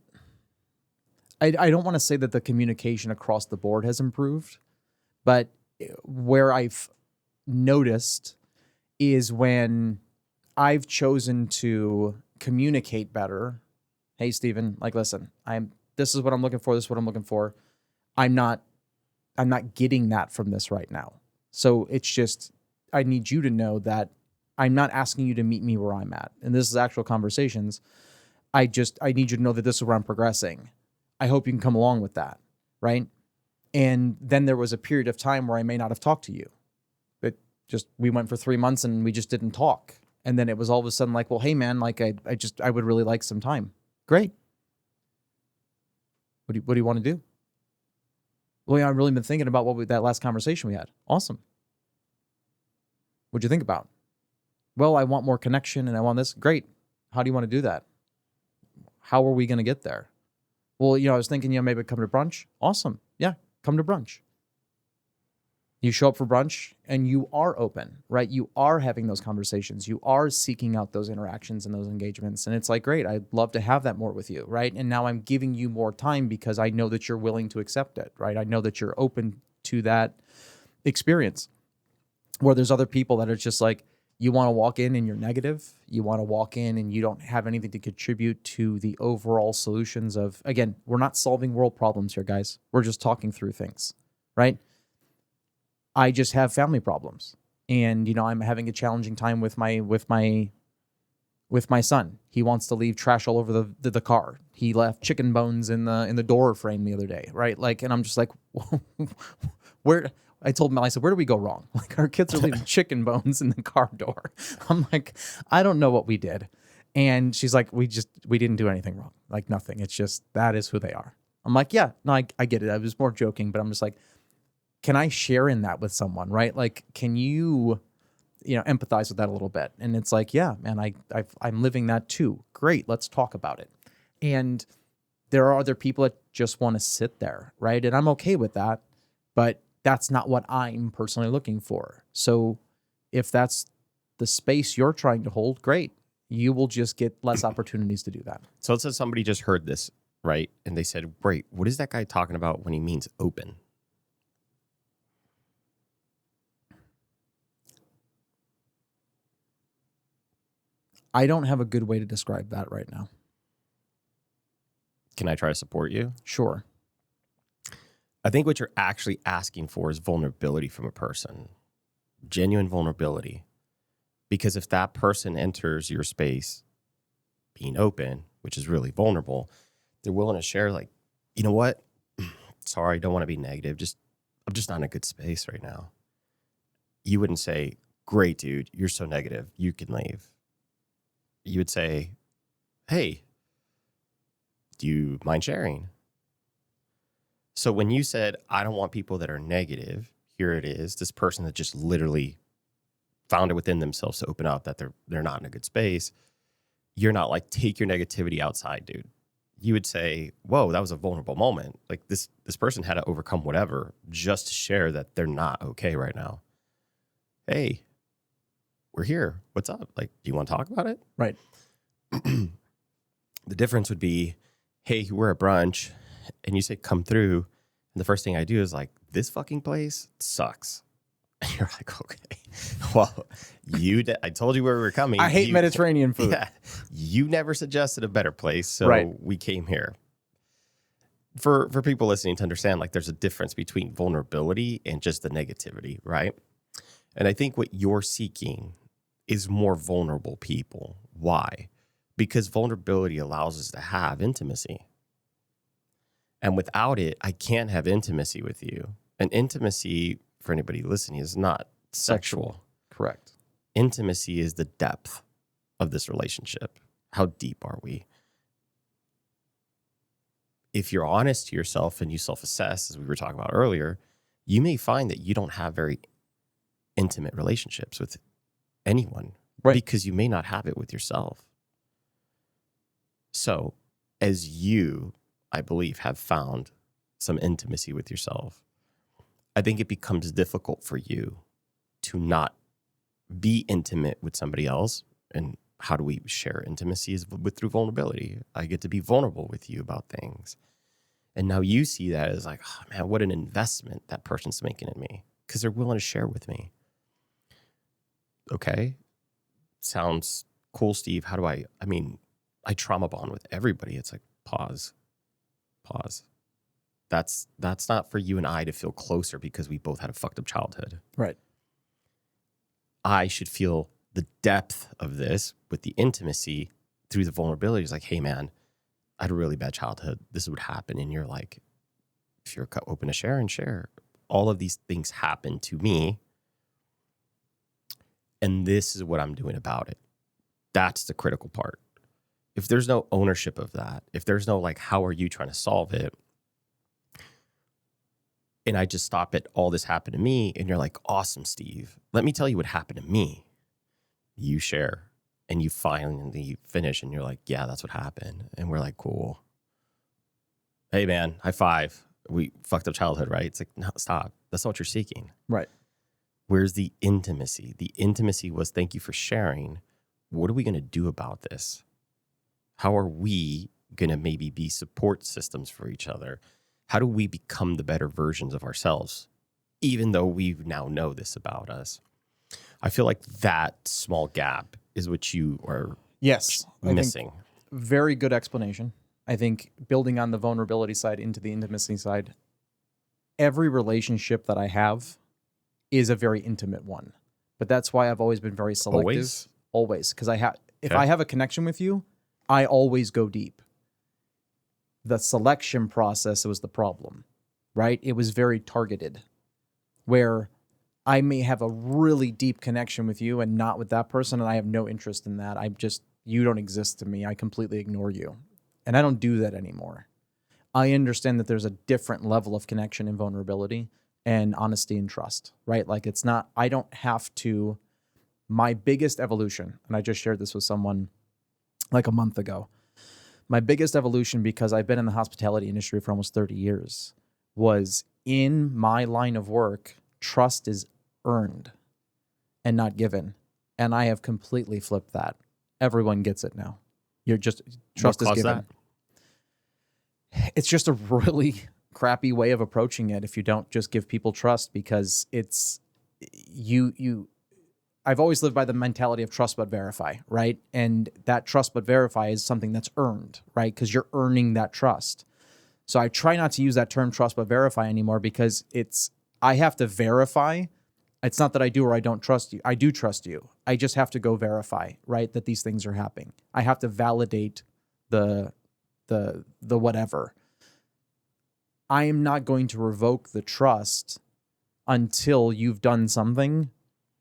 want to say that the communication across the board has improved, but where I've noticed is when I've chosen to communicate better. Hey, Steven, like, listen, this is what I'm looking for. This is what I'm looking for. I'm not getting that from this right now. So it's just, I need you to know that I'm not asking you to meet me where I'm at. And this is actual conversations. I need you to know that this is where I'm progressing. I hope you can come along with that. Right. And then there was a period of time where I may not have talked to you. We went for 3 months and we just didn't talk. And then it was all of a sudden like, well, hey man, like I would really like some time. Great. What do you want to do? Well, yeah, I've really been thinking about that last conversation we had. Awesome. What'd you think about? Well, I want more connection and I want this. Great. How do you want to do that? How are we going to get there? Well, I was thinking, maybe come to brunch. Awesome. Yeah, come to brunch. You show up for brunch and you are open, right? You are having those conversations. You are seeking out those interactions and those engagements. And it's like, great, I'd love to have that more with you, right? And now I'm giving you more time because I know that you're willing to accept it, right? I know that you're open to that experience. Where there's other people that are just like, you want to walk in and you're negative. You want to walk in and you don't have anything to contribute to the overall solutions of, again, we're not solving world problems here, guys. We're just talking through things, right? I just have family problems, and I'm having a challenging time with my son. He wants to leave trash all over the car. He left chicken bones in the door frame the other day, right? Like, and I'm just like, where? I told Mel, I said, where do we go wrong? Like, our kids are leaving chicken bones in the car door. I'm like, I don't know what we did, and she's like, we didn't do anything wrong, like nothing. It's just that is who they are. I'm like, yeah, no, I get it. I was more joking, but I'm just like, can I share in that with someone, right? Like, can you, empathize with that a little bit? And it's like, yeah, man, I'm living that too. Great, let's talk about it. And there are other people that just want to sit there, right? And I'm okay with that, but that's not what I'm personally looking for. So if that's the space you're trying to hold, great. You will just get less opportunities to do that. So let's say somebody just heard this, right? And they said, wait, what is that guy talking about when he means open? I don't have a good way to describe that right now. Can I try to support you? Sure. I think what you're actually asking for is vulnerability from a person, genuine vulnerability. Because if that person enters your space being open, which is really vulnerable, they're willing to share, like, you know what? Sorry, I don't want to be negative. I'm just not in a good space right now. You wouldn't say, great, dude, you're so negative, you can leave. You would say, hey, do you mind sharing? So when you said, I don't want people that are negative, here it is, this person that just literally found it within themselves to open up that they're not in a good space. You're not like, take your negativity outside, dude. You would say, whoa, that was a vulnerable moment. Like this person had to overcome whatever just to share that they're not okay right now. Hey, we're here. What's up? Like, do you want to talk about it? Right. The difference would be, hey, we're at brunch and you say, come through. And the first thing I do is like, this fucking place sucks. And you're like, okay, well, I told you where we were coming. I hate Mediterranean food. Yeah, you never suggested a better place. So right. We came here. For people listening to understand, like there's a difference between vulnerability and just the negativity, right? And I think what you're seeking is more vulnerable people. Why? Because vulnerability allows us to have intimacy. And without it, I can't have intimacy with you. And intimacy, for anybody listening, is not sexual. Correct. Intimacy is the depth of this relationship. How deep are we? If you're honest to yourself and you self-assess, as we were talking about earlier, you may find that you don't have very intimate relationships with anyone, right? Because you may not have it with yourself. So as you, I believe, have found some intimacy with yourself, I think it becomes difficult for you to not be intimate with somebody else. And how do we share intimacy? Is through vulnerability. I get to be vulnerable with you about things. And now you see that as like, oh man, what an investment that person's making in me because they're willing to share with me. Okay. Sounds cool, Steve. How do I trauma bond with everybody. It's like, pause. That's not for you and I to feel closer because we both had a fucked up childhood. Right. I should feel the depth of this with the intimacy through the vulnerability. It's like, hey man, I had a really bad childhood. This would happen. And you're like, if you're open to share and share, all of these things happen to me. And this is what I'm doing about it. That's the critical part. If there's no ownership of that, if there's no like, how are you trying to solve it? And I just stop at all this happened to me. And you're like, awesome, Steve. Let me tell you what happened to me. You share and you finally finish and you're like, yeah, that's what happened. And we're like, cool. Hey man, high five. We fucked up childhood, right? It's like, no, stop. That's not what you're seeking. Right. Where's the intimacy? The intimacy was, thank you for sharing. What are we going to do about this? How are we going to maybe be support systems for each other? How do we become the better versions of ourselves, even though we now know this about us? I feel like that small gap is what you are missing. Very good explanation. I think building on the vulnerability side into the intimacy side, every relationship that I have is a very intimate one. But that's why I've always been very selective. Always. Because if I have a connection with you, I always go deep. The selection process was the problem, right? It was very targeted, where I may have a really deep connection with you and not with that person, and I have no interest in that. You don't exist to me. I completely ignore you. And I don't do that anymore. I understand that there's a different level of connection and vulnerability and honesty and trust, right? Like I don't have to, my biggest evolution, and I just shared this with someone like a month ago, my biggest evolution, because I've been in the hospitality industry for almost 30 years, was in my line of work, trust is earned and not given. And I have completely flipped that. Everyone gets it now. Trust is given. That? It's just a really crappy way of approaching it if you don't just give people trust, because it's I've always lived by the mentality of trust but verify, right? And that trust but verify is something that's earned, right? Because you're earning that trust. So I try not to use that term trust but verify anymore, because I have to verify. It's not that I do or I don't trust you. I do trust you. I just have to go verify, right, that these things are happening. I have to validate the whatever. I am not going to revoke the trust until you've done something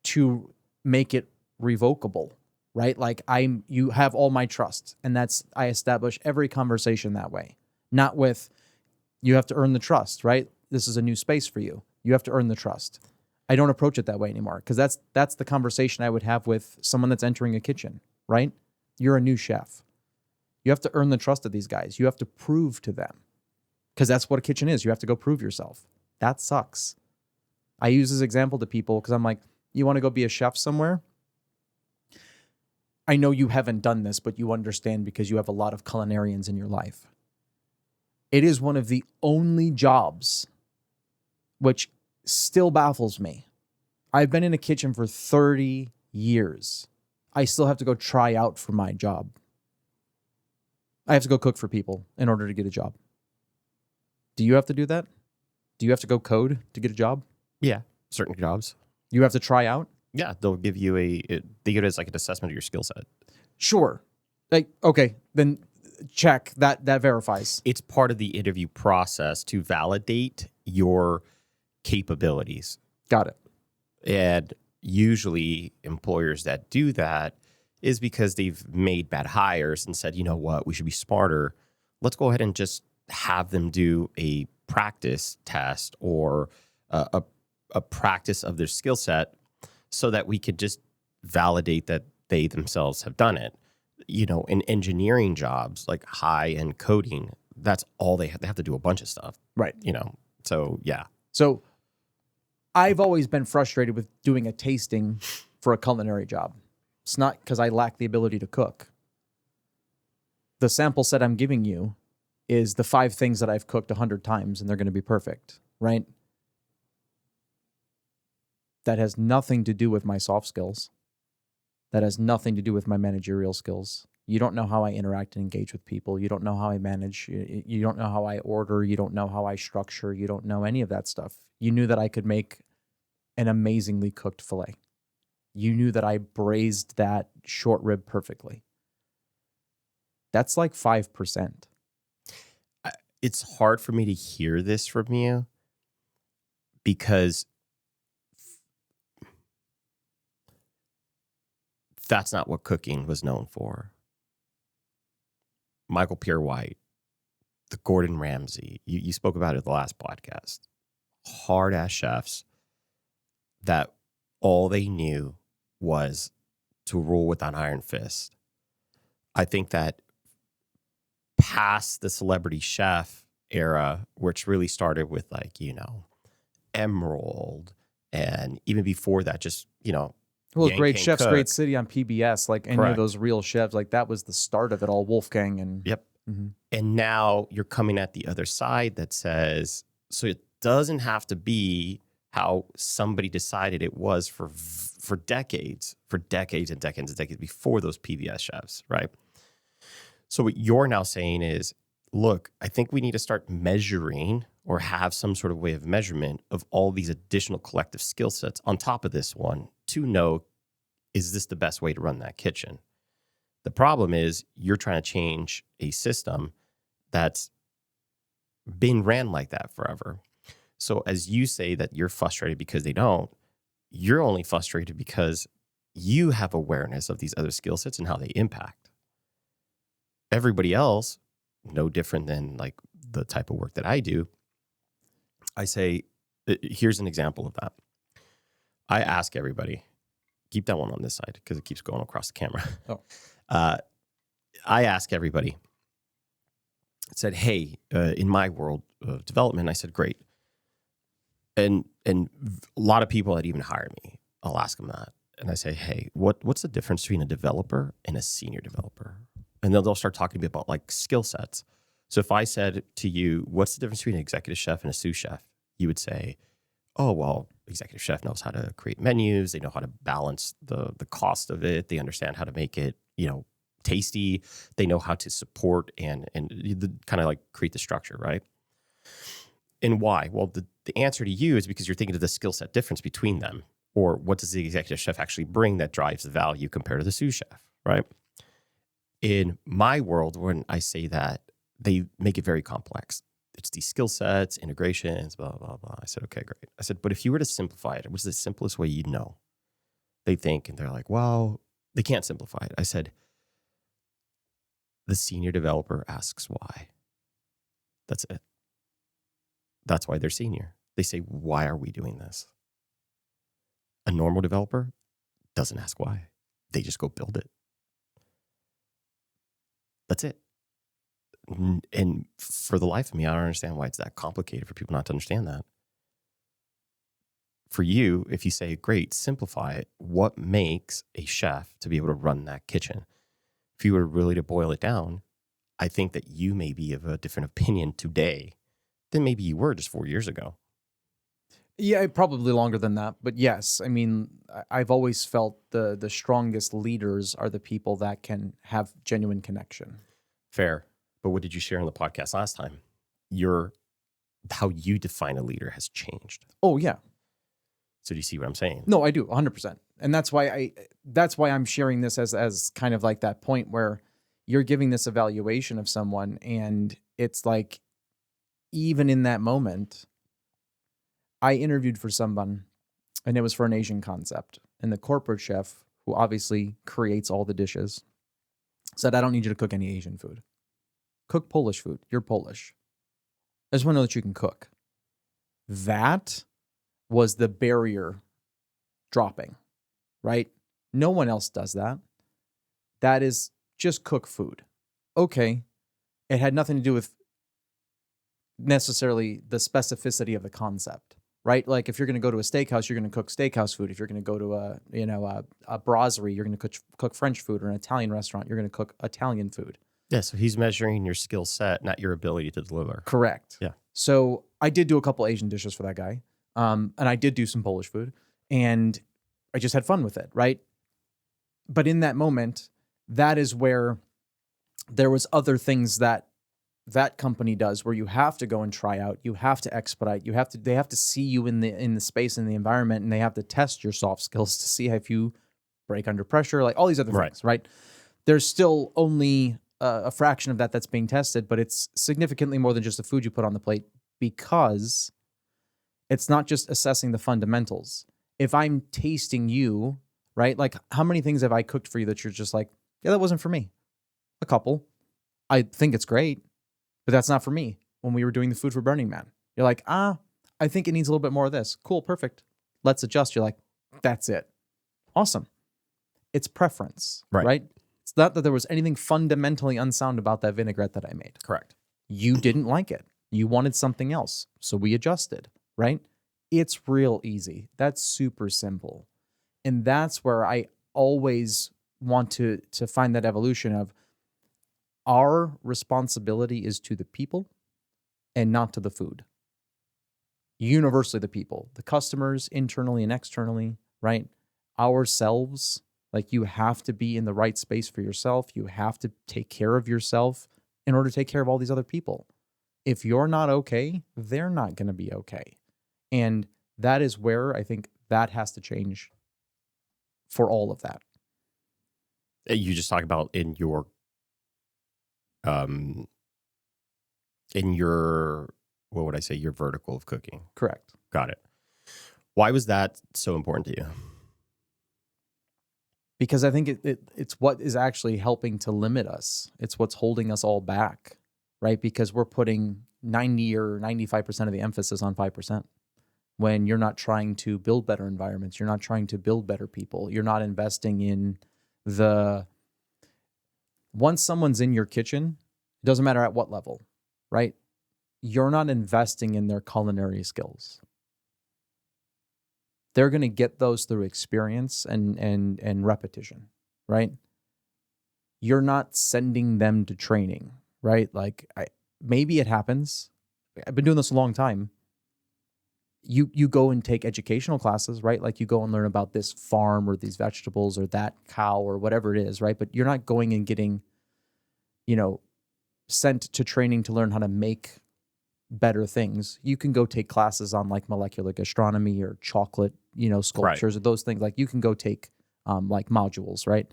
to make it revocable, right? Like you have all my trust, and I establish every conversation that way. Not with, you have to earn the trust, right? This is a new space for you. You have to earn the trust. I don't approach it that way anymore, because that's the conversation I would have with someone that's entering a kitchen, right? You're a new chef. You have to earn the trust of these guys. You have to prove to them, because that's what a kitchen is. You have to go prove yourself. That sucks. I use this example to people because I'm like, you want to go be a chef somewhere? I know you haven't done this, but you understand because you have a lot of culinarians in your life. It is one of the only jobs which still baffles me. I've been in a kitchen for 30 years. I still have to go try out for my job. I have to go cook for people in order to get a job. Do you have to do that? Do you have to go code to get a job? Yeah, certain jobs. You have to try out? Yeah, they'll give you they give it as like an assessment of your skill set. Sure. Like, okay, then check that verifies. It's part of the interview process to validate your capabilities. Got it. And usually employers that do that is because they've made bad hires and said, you know what, we should be smarter. Let's go ahead and just have them do a practice test or a practice of their skill set so that we could just validate that they themselves have done it. You know, in engineering jobs, like high-end coding, that's all they have to do a bunch of stuff. Right. You know, so yeah. So I've always been frustrated with doing a tasting for a culinary job. It's not because I lack the ability to cook. The sample set I'm giving you is the 5 things that I've cooked 100 times and they're going to be perfect, right? That has nothing to do with my soft skills. That has nothing to do with my managerial skills. You don't know how I interact and engage with people. You don't know how I manage. You don't know how I order. You don't know how I structure. You don't know any of that stuff. You knew that I could make an amazingly cooked filet. You knew that I braised that short rib perfectly. That's like 5%. It's hard for me to hear this from you because that's not what cooking was known for. Michael Pierre White, the Gordon Ramsay, you spoke about it at the last podcast. Hard-ass chefs that all they knew was to rule with an iron fist. I think that past the celebrity chef era, which really started with like, Emerald, and even before that, just, Well, Yang Great Can't Chefs, Cook. Great City on PBS, like any of Correct. those real chefs, like that was the start of it all. Wolfgang and Yep. Mhm. And now you're coming at the other side that says, so it doesn't have to be how somebody decided it was for decades and decades and decades before those PBS chefs, right? So what you're now saying is, look, I think we need to start measuring or have some sort of way of measurement of all these additional collective skill sets on top of this one to know, is this the best way to run that kitchen? The problem is you're trying to change a system that's been ran like that forever. So as you say that you're frustrated because they don't, you're only frustrated because you have awareness of these other skill sets and how they impact. Everybody else, no different than like the type of work that I do. I say, here's an example of that. I ask everybody, keep that one on this side because it keeps going across the camera. Oh. I ask everybody, said, hey, in my world of development, I said, great. And a lot of people that even hire me, I'll ask them that. And I say, hey, what's the difference between a developer and a senior developer? And they'll start talking to me about like skill sets. So if I said to you, what's the difference between an executive chef and a sous chef? You would say, oh, well, executive chef knows how to create menus. They know how to balance the cost of it. They understand how to make it, tasty. They know how to support and kind of like create the structure, right? And why? Well, the answer to you is because you're thinking of the skill set difference between them, or what does the executive chef actually bring that drives the value compared to the sous chef, right? In my world, when I say that, they make it very complex. It's these skill sets, integrations, blah, blah, blah. I said, okay, great. I said, but if you were to simplify it, what's the simplest way you'd know? They think, and they're like, well, they can't simplify it. I said, the senior developer asks why. That's it. That's why they're senior. They say, why are we doing this? A normal developer doesn't ask why. They just go build it. That's it. And for the life of me, I don't understand why it's that complicated for people not to understand that. For you, if you say, great, simplify it, what makes a chef to be able to run that kitchen? If you were really to boil it down, I think that you may be of a different opinion today than maybe you were just 4 years ago. Yeah, probably longer than that. But yes, I mean, I've always felt the strongest leaders are the people that can have genuine connection. Fair. But what did you share on the podcast last time? How you define a leader has changed. Oh, yeah. So do you see what I'm saying? No, I do, 100%. And that's why I'm sharing this as kind of like that point where you're giving this evaluation of someone, and it's like, even in that moment, I interviewed for someone, and it was for an Asian concept. And the corporate chef, who obviously creates all the dishes, said, I don't need you to cook any Asian food. Cook Polish food. You're Polish. I just want to know that you can cook. That was the barrier dropping, right? No one else does that. That is just cook food. Okay. It had nothing to do with necessarily the specificity of the concept, right? Like if you're going to go to a steakhouse, you're going to cook steakhouse food. If you're going to go to a brasserie, you're going to cook French food, or an Italian restaurant, you're going to cook Italian food. Yeah, so he's measuring your skill set, not your ability to deliver. Correct. Yeah. So I did do a couple Asian dishes for that guy. And I did do some Polish food, and I just had fun with it, right? But in that moment, that is where there was other things that company does where you have to go and try out, you have to expedite, they have to see you in the space, in the environment, and they have to test your soft skills to see if you break under pressure, like all these other things, right? There's still only a fraction of that that's being tested, but it's significantly more than just the food you put on the plate, because it's not just assessing the fundamentals. If I'm tasting you, right? Like, how many things have I cooked for you that you're just like, yeah, that wasn't for me? A couple. I think it's great, but that's not for me. When we were doing the food for Burning Man, you're like, I think it needs a little bit more of this. Cool, perfect. Let's adjust. You're like, that's it. Awesome. It's preference, right? It's not that there was anything fundamentally unsound about that vinaigrette that I made. Correct. You didn't like it. You wanted something else. So we adjusted, right? It's real easy. That's super simple. And that's where I always want to find that evolution of, our responsibility is to the people and not to the food. Universally, the people, the customers, internally and externally, right? Ourselves, like, you have to be in the right space for yourself. You have to take care of yourself in order to take care of all these other people. If you're not okay, they're not going to be okay. And that is where I think that has to change for all of that. You just talk about in your what would I say, your vertical of cooking. Correct. Got it. Why was that so important to you? Because I think it's what is actually helping to limit us. It's what's holding us all back, right? Because we're putting 90 or 95% of the emphasis on 5%. When you're not trying to build better environments, you're not trying to build better people, you're not investing in once someone's in your kitchen, it doesn't matter at what level, right? You're not investing in their culinary skills. They're going to get those through experience and repetition, right? You're not sending them to training, right? Like, maybe it happens. I've been doing this a long time. You go and take educational classes, right? Like, you go and learn about this farm or these vegetables or that cow or whatever it is, right? But you're not going and getting, sent to training to learn how to make better things. You can go take classes on, like, molecular gastronomy or chocolate, sculptures, or those things. Like, you can go take like modules, right?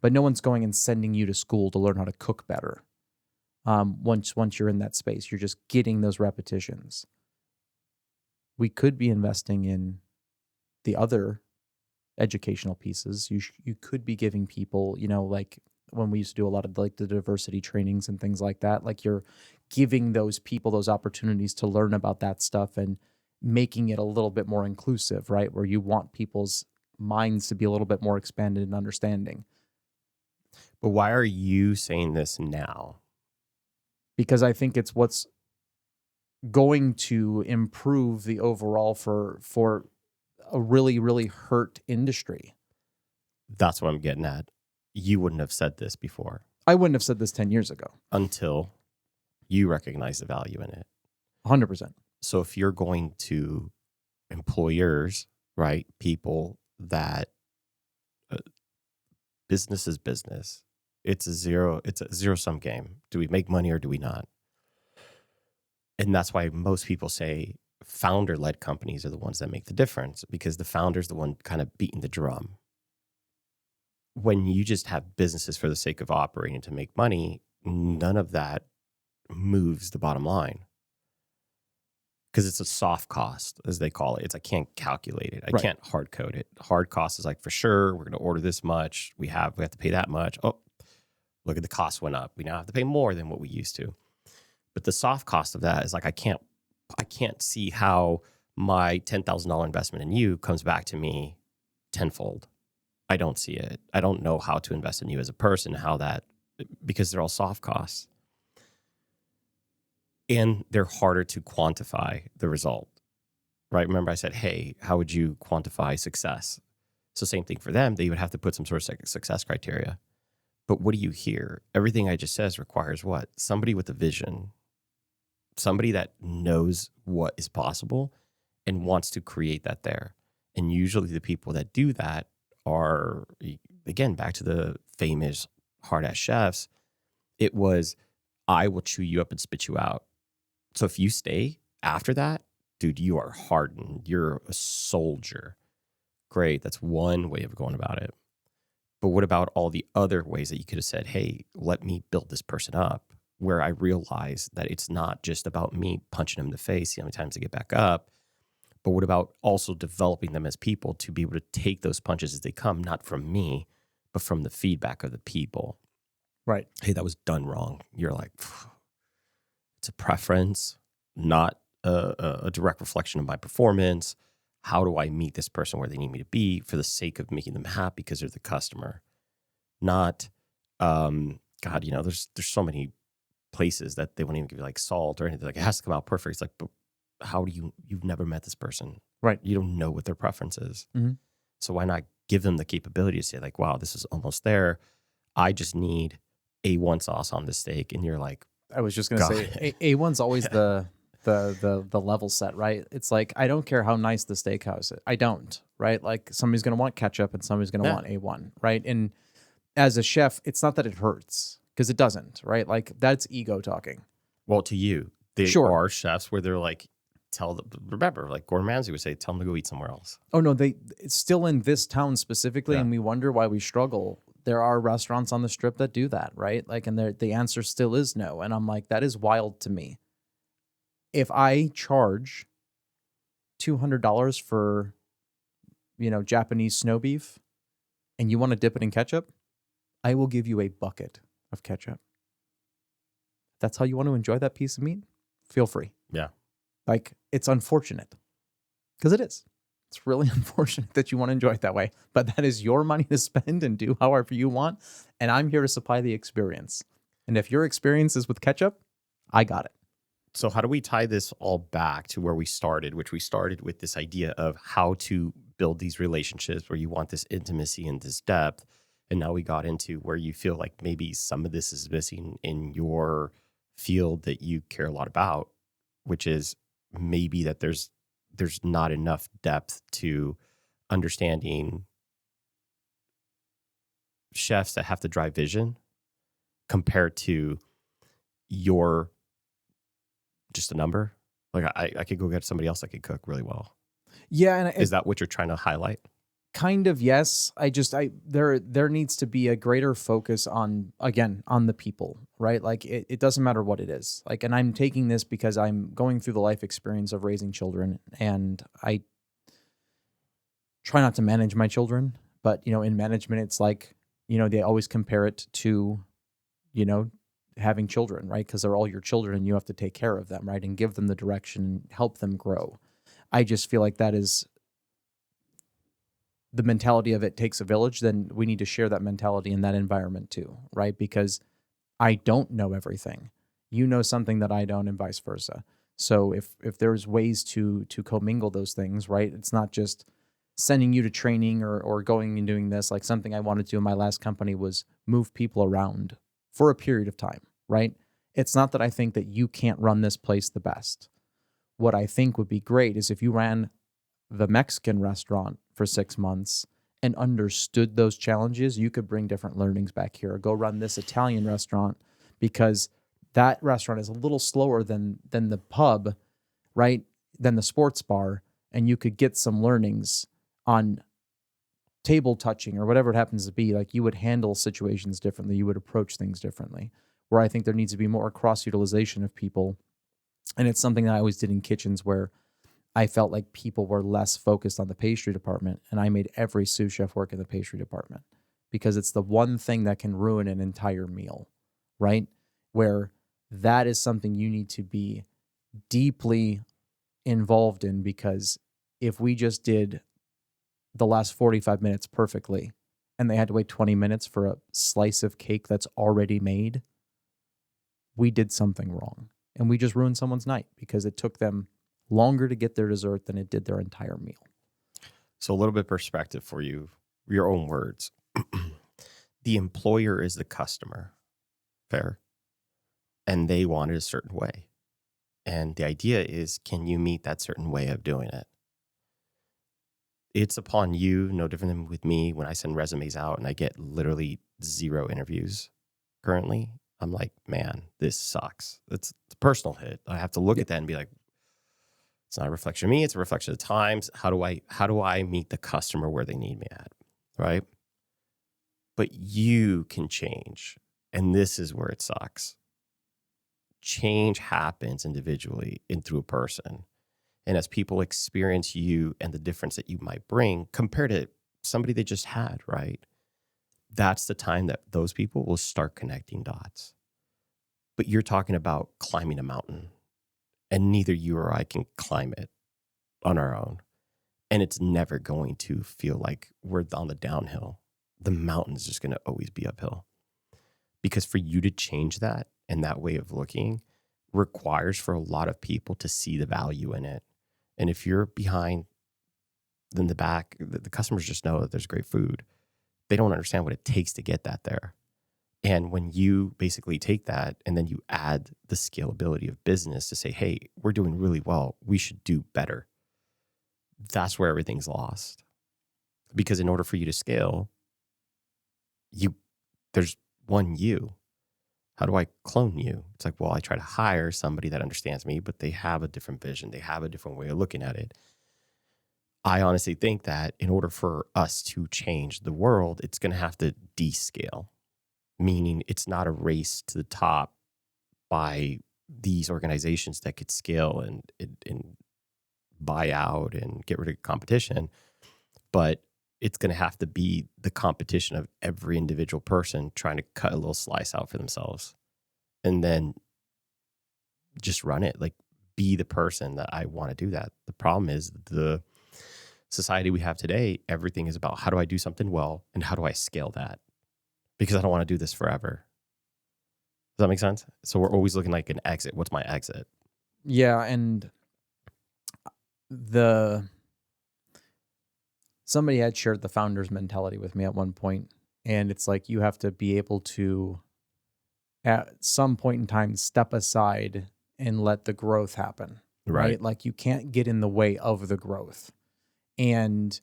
But no one's going and sending you to school to learn how to cook better. Once you're in that space, you're just getting those repetitions. We could be investing in the other educational pieces. You could be giving people, like, when we used to do a lot of, like, the diversity trainings and things like that, like, you're giving those people those opportunities to learn about that stuff and making it a little bit more inclusive, right? Where you want people's minds to be a little bit more expanded and understanding. But why are you saying this now? Because I think it's what's going to improve the overall for a really, really hurt industry. That's what I'm getting at. You wouldn't have said this before. I wouldn't have said this 10 years ago. Until you recognize the value in it. 100%. So if you're going to employers, right, people that business is business. It's a zero-sum game. Do we make money or do we not? And that's why most people say founder-led companies are the ones that make the difference, because the founder's the one kind of beating the drum. When you just have businesses for the sake of operating to make money, none of that moves the bottom line. Because it's a soft cost, as they call it. I can't calculate it. I can't hard code it. Hard cost is like, for sure, we're going to order this much. We have to pay that much. Oh, look at the cost went up. We now have to pay more than what we used to. But the soft cost of that is like, I can't see how my $10,000 investment in you comes back to me tenfold. I don't see it. I don't know how to invest in you as a person, because they're all soft costs. And they're harder to quantify the result, right? Remember I said, hey, how would you quantify success? So same thing for them. They would have to put some sort of success criteria. But what do you hear? Everything I just says requires what? Somebody with a vision, somebody that knows what is possible and wants to create that there. And usually the people that do that are, again, back to the famous hard-ass chefs. It was, I will chew you up and spit you out. So if you stay after that, dude, you are hardened. You're a soldier. Great. That's one way of going about it. But what about all the other ways that you could have said, hey, let me build this person up, where I realize that it's not just about me punching them in the face, see how many times they get back up, but what about also developing them as people to be able to take those punches as they come, not from me, but from the feedback of the people. Right. Hey, that was done wrong. You're like, it's a preference, not a direct reflection of my performance. How do I meet this person where they need me to be for the sake of making them happy because they're the customer? Not, God, there's so many places that they won't even give you like salt or anything. Like, it has to come out perfect. It's like, but how do you've never met this person. Right. You don't know what their preference is. Mm-hmm. So why not give them the capability to say like, wow, this is almost there. I just need A1 sauce on this steak. And you're like, I was just going to say A1's always the level set, right? It's like, I don't care how nice the steakhouse is. I don't, right? Like, somebody's going to want ketchup and somebody's going to want A1, right? And as a chef, it's not that it hurts, because it doesn't, right? Like, that's ego talking. Well, to you, there are chefs where they're like, remember, like Gordon Ramsay would say, tell them to go eat somewhere else. Oh no, it's still in this town specifically, Yeah. and we wonder why we struggle. There are restaurants on the strip that do that, right? Like, and the answer still is no. And I'm like, that is wild to me. If I charge $200 for, Japanese snow beef, and you want to dip it in ketchup, I will give you a bucket of ketchup. That's how you want to enjoy that piece of meat? Feel free. Yeah. Like, it's unfortunate, because it is. It's really unfortunate that you want to enjoy it that way, but that is your money to spend and do however you want. And I'm here to supply the experience. And if your experience is with ketchup, I got it. So how do we tie this all back to where we started, which we started with this idea of how to build these relationships where you want this intimacy and this depth. And now we got into where you feel like maybe some of this is missing in your field that you care a lot about, which is maybe that there's not enough depth to understanding chefs that have to drive vision compared to your just a number. Like, I could go get somebody else that could cook really well. Yeah. And is that what you're trying to highlight? Kind of, yes. There needs to be a greater focus on the people, right? Like, it doesn't matter what it is. Like, and I'm taking this because I'm going through the life experience of raising children, and I try not to manage my children, but, in management, it's like, they always compare it to, having children, right? Because they're all your children and you have to take care of them, right? And give them the direction and help them grow. I just feel like that is the mentality of it takes a village. Then we need to share that mentality in that environment too, right? Because I don't know everything. You know something that I don't, and vice versa. So if there's ways to commingle those things, right? It's not just sending you to training or going and doing this. Like, something I wanted to do in my last company was move people around for a period of time, right? It's not that I think that you can't run this place the best. What I think would be great is if you ran the Mexican restaurant for 6 months and understood those challenges, you could bring different learnings back here. Or go run this Italian restaurant, because that restaurant is a little slower than the pub, right? Than the sports bar. And you could get some learnings on table touching or whatever it happens to be. Like, you would handle situations differently. You would approach things differently, where I think there needs to be more cross-utilization of people. And it's something that I always did in kitchens, where I felt like people were less focused on the pastry department, and I made every sous chef work in the pastry department, because it's the one thing that can ruin an entire meal, right? Where that is something you need to be deeply involved in, because if we just did the last 45 minutes perfectly and they had to wait 20 minutes for a slice of cake that's already made, we did something wrong. And we just ruined someone's night because it took them longer to get their dessert than it did their entire meal. So a little bit of perspective for you, your own words. The employer is the customer. Fair. And they want it a certain way. And the idea is, can you meet that certain way of doing it? It's upon you, no different than with me when I send resumes out and I get literally 0 interviews currently. I'm like, man, this sucks. It's a personal hit. I have to look at that and be like, it's not a reflection of me. It's a reflection of the times. How do I meet the customer where they need me at? Right. But you can change. And this is where it sucks. Change happens individually and through a person. And as people experience you and the difference that you might bring compared to somebody they just had, right? That's the time that those people will start connecting dots. But you're talking about climbing a mountain, and neither you or I can climb it on our own. And it's never going to feel like we're on the downhill. The mountain is just going to always be uphill. Because for you to change that and that way of looking requires for a lot of people to see the value in it. And if you're behind in the back, the customers just know that there's great food. They don't understand what it takes to get that there. And when you basically take that and then you add the scalability of business to say, hey, we're doing really well, we should do better. That's where everything's lost. Because in order for you to scale, there's one you. How do I clone you? It's like, well, I try to hire somebody that understands me, but they have a different vision. They have a different way of looking at it. I honestly think that in order for us to change the world, it's going to have to descale, meaning it's not a race to the top by these organizations that could scale and buy out and get rid of competition, but it's going to have to be the competition of every individual person trying to cut a little slice out for themselves and then just run it. Like, be the person that I want to do that. The problem is the society we have today, everything is about how do I do something well and how do I scale that? Because I don't want to do this forever. Does that make sense? So we're always looking like an exit. What's my exit? Yeah, and somebody had shared the founder's mentality with me at one point, and it's like you have to be able to, at some point in time, step aside and let the growth happen, right? Like, you can't get in the way of the growth. And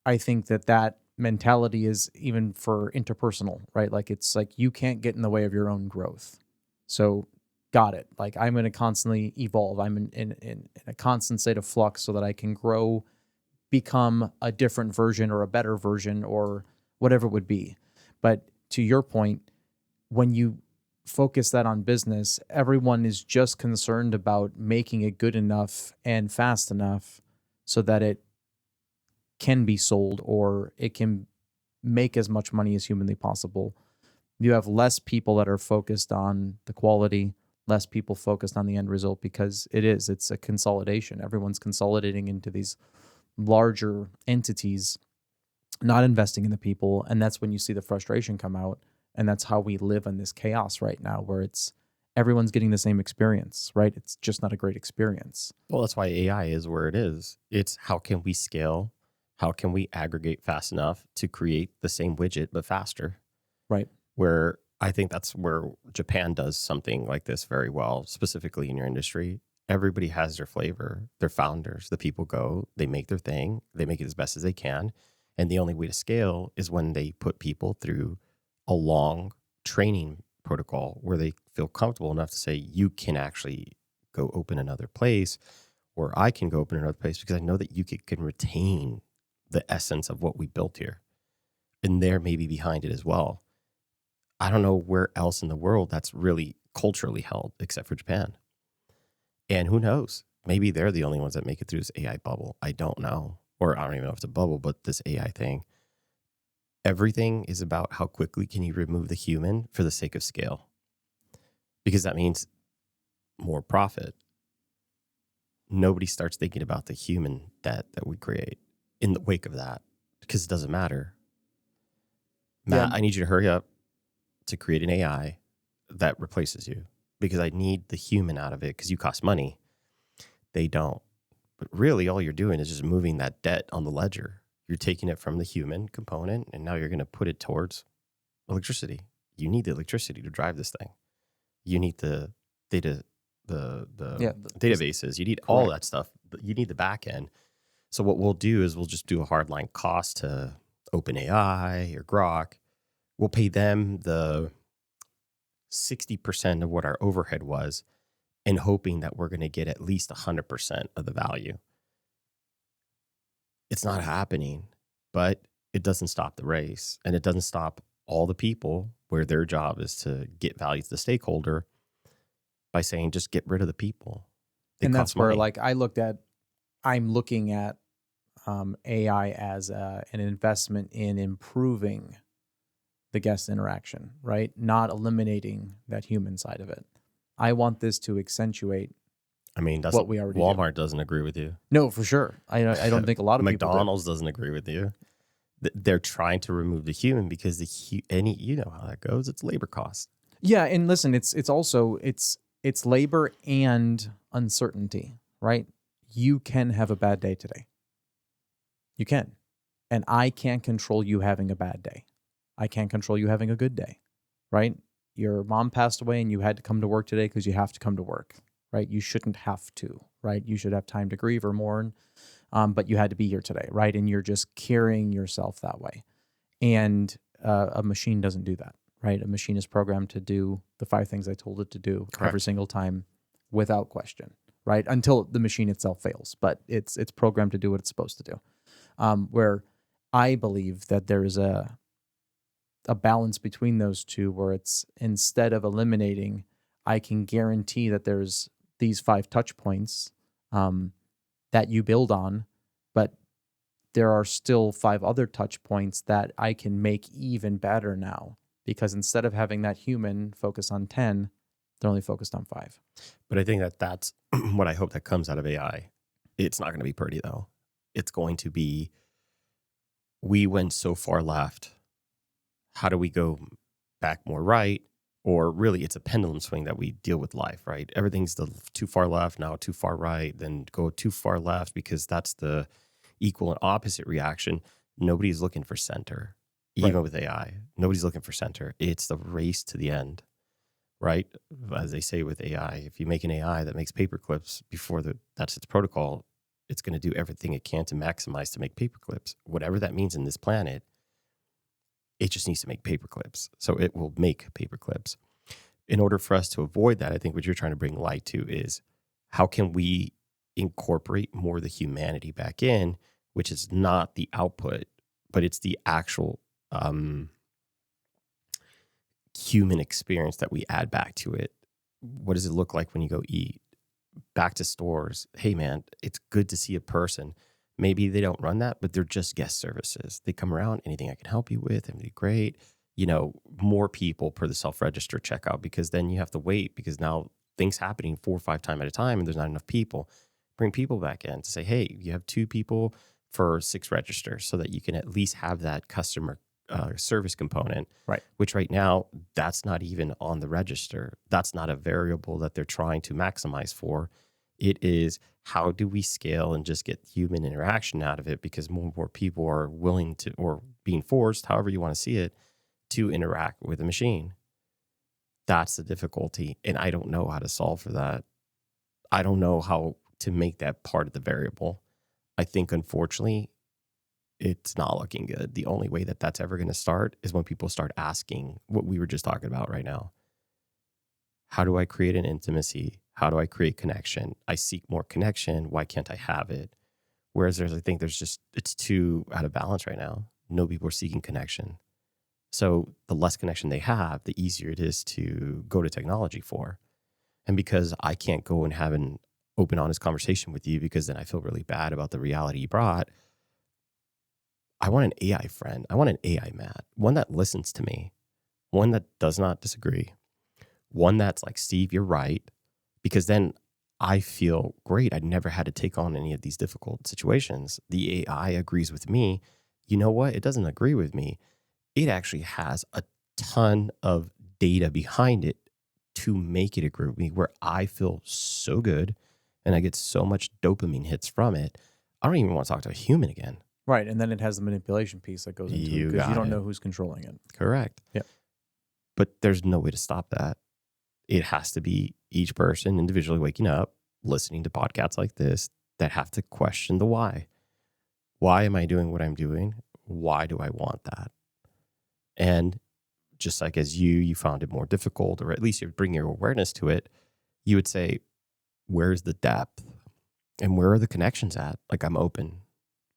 I think that mentality is even for interpersonal, right? Like, it's like you can't get in the way of your own growth. So got it. Like, I'm going to constantly evolve. I'm in a constant state of flux so that I can grow, become a different version or a better version or whatever it would be. But to your point, when you focus that on business, everyone is just concerned about making it good enough and fast enough so that it can be sold or it can make as much money as humanly possible. You have less people that are focused on the quality, less people focused on the end result, because it's a consolidation. Everyone's consolidating into these larger entities, not investing in the people. And that's when you see the frustration come out. And that's how we live in this chaos right now, where everyone's getting the same experience, right? It's just not a great experience. Well, that's why AI is where it is. It's how can we scale? How can we aggregate fast enough to create the same widget, but faster? Right. Where I think that's where Japan does something like this very well, specifically in your industry. Everybody has their flavor. They're founders. The people go, they make their thing. They make it as best as they can. And the only way to scale is when they put people through a long training protocol where they feel comfortable enough to say, you can actually go open another place, or I can go open another place because I know that you can retain the essence of what we built here. And they're maybe behind it as well. I don't know where else in the world that's really culturally held except for Japan. And who knows? Maybe they're the only ones that make it through this AI bubble. I don't know. Or I don't even know if it's a bubble, but this AI thing. Everything is about how quickly can you remove the human for the sake of scale. Because that means more profit. Nobody starts thinking about the human debt that we create in the wake of that, because it doesn't matter. Matt, I need you to hurry up to create an AI that replaces you, because I need the human out of it, because you cost money. They don't. But really, all you're doing is just moving that debt on the ledger. You're taking it from the human component, and now you're going to put it towards electricity. You need the electricity to drive this thing. You need the data, the databases. You need all that stuff. You need the back end. So what we'll do is we'll just do a hardline cost to OpenAI or Grok. We'll pay them the 60% of what our overhead was and hoping that we're going to get at least 100% of the value. It's not happening, but it doesn't stop the race, and it doesn't stop all the people where their job is to get value to the stakeholder by saying, just get rid of the people. They And cost that's where money. like I'm looking at AI as an investment in improving the guest interaction, right? Not eliminating that human side of it. I want this to accentuate I mean, what we already do. Walmart doesn't agree with you. No, for sure. I don't think a lot of people do. McDonald's doesn't agree with you. They're trying to remove the human because you know how that goes. It's labor costs. Yeah, and listen, it's also it's labor and uncertainty, right? You can have a bad day today. You can. And I can't control you having a bad day. I can't control you having a good day, right? Your mom passed away and you had to come to work today because you have to come to work, right? You shouldn't have to, right? You should have time to grieve or mourn, but you had to be here today, right? And you're just carrying yourself that way. And a machine doesn't do that, right? A machine is programmed to do the 5 things I told it to do every single time without question, right? Until the machine itself fails, but it's programmed to do what it's supposed to do. Where I believe that there is a balance between those two, where it's, instead of eliminating, I can guarantee that there's these 5 touch points that you build on, but there are still 5 other touch points that I can make even better now, because instead of having that human focus on 10, they're only focused on 5. But I think that's what I hope that comes out of AI. It's not going to be pretty, though. It's going to be, we went so far left. How do we go back more right? Or really, it's a pendulum swing that we deal with life, right? Everything's too far left, now too far right, then go too far left, because that's the equal and opposite reaction. Nobody's looking for center, even with AI. Nobody's looking for center. It's the race to the end, right? As they say with AI, if you make an AI that makes paper clips before that's its protocol, it's going to do everything it can to maximize to make paper clips. Whatever that means in this planet, it just needs to make paper clips. So it will make paper clips. In order for us to avoid that, I think what you're trying to bring light to is, how can we incorporate more of the humanity back in, which is not the output, but it's the actual human experience that we add back to it. What does it look like when you go eat? Back to stores. Hey, man, it's good to see a person. Maybe they don't run that, but they're just guest services. They come around, anything I can help you with, it'd be great. You know, more people per the self-register checkout, because then you have to wait, because now things happening 4 or 5 times at a time and there's not enough people. Bring people back in to say, hey, you have 2 people for 6 registers, so that you can at least have that customer service component, right? Which right now, that's not even on the register. That's not a variable that they're trying to maximize for. It is, how do we scale and just get human interaction out of it? Because more and more people are willing to, or being forced, however you want to see it, to interact with a machine. That's the difficulty. And I don't know how to solve for that. I don't know how to make that part of the variable. I think, unfortunately, it's not looking good. The only way that that's ever going to start is when people start asking what we were just talking about right now. How do I create an intimacy? How do I create connection? I seek more connection. Why can't I have it? Whereas I think it's too out of balance right now. No people are seeking connection. So the less connection they have, the easier it is to go to technology for. And because I can't go and have an open, honest conversation with you, because then I feel really bad about the reality you brought, I want an AI friend. I want an AI Matt, one that listens to me, one that does not disagree, one that's like, Steve, you're right. Because then I feel great. I never had to take on any of these difficult situations. The AI agrees with me. You know what? It doesn't agree with me. It actually has a ton of data behind it to make it agree with me, where I feel so good and I get so much dopamine hits from it. I don't even want to talk to a human again. Right. And then it has the manipulation piece that goes into it, because you don't know who's controlling it. Correct. Yeah. But there's no way to stop that. It has to be each person individually waking up, listening to podcasts like this, that have to question the why. Why am I doing what I'm doing? Why do I want that? And just like as you found it more difficult, or at least you bring your awareness to it, you would say, where's the depth and where are the connections at? Like, I'm open,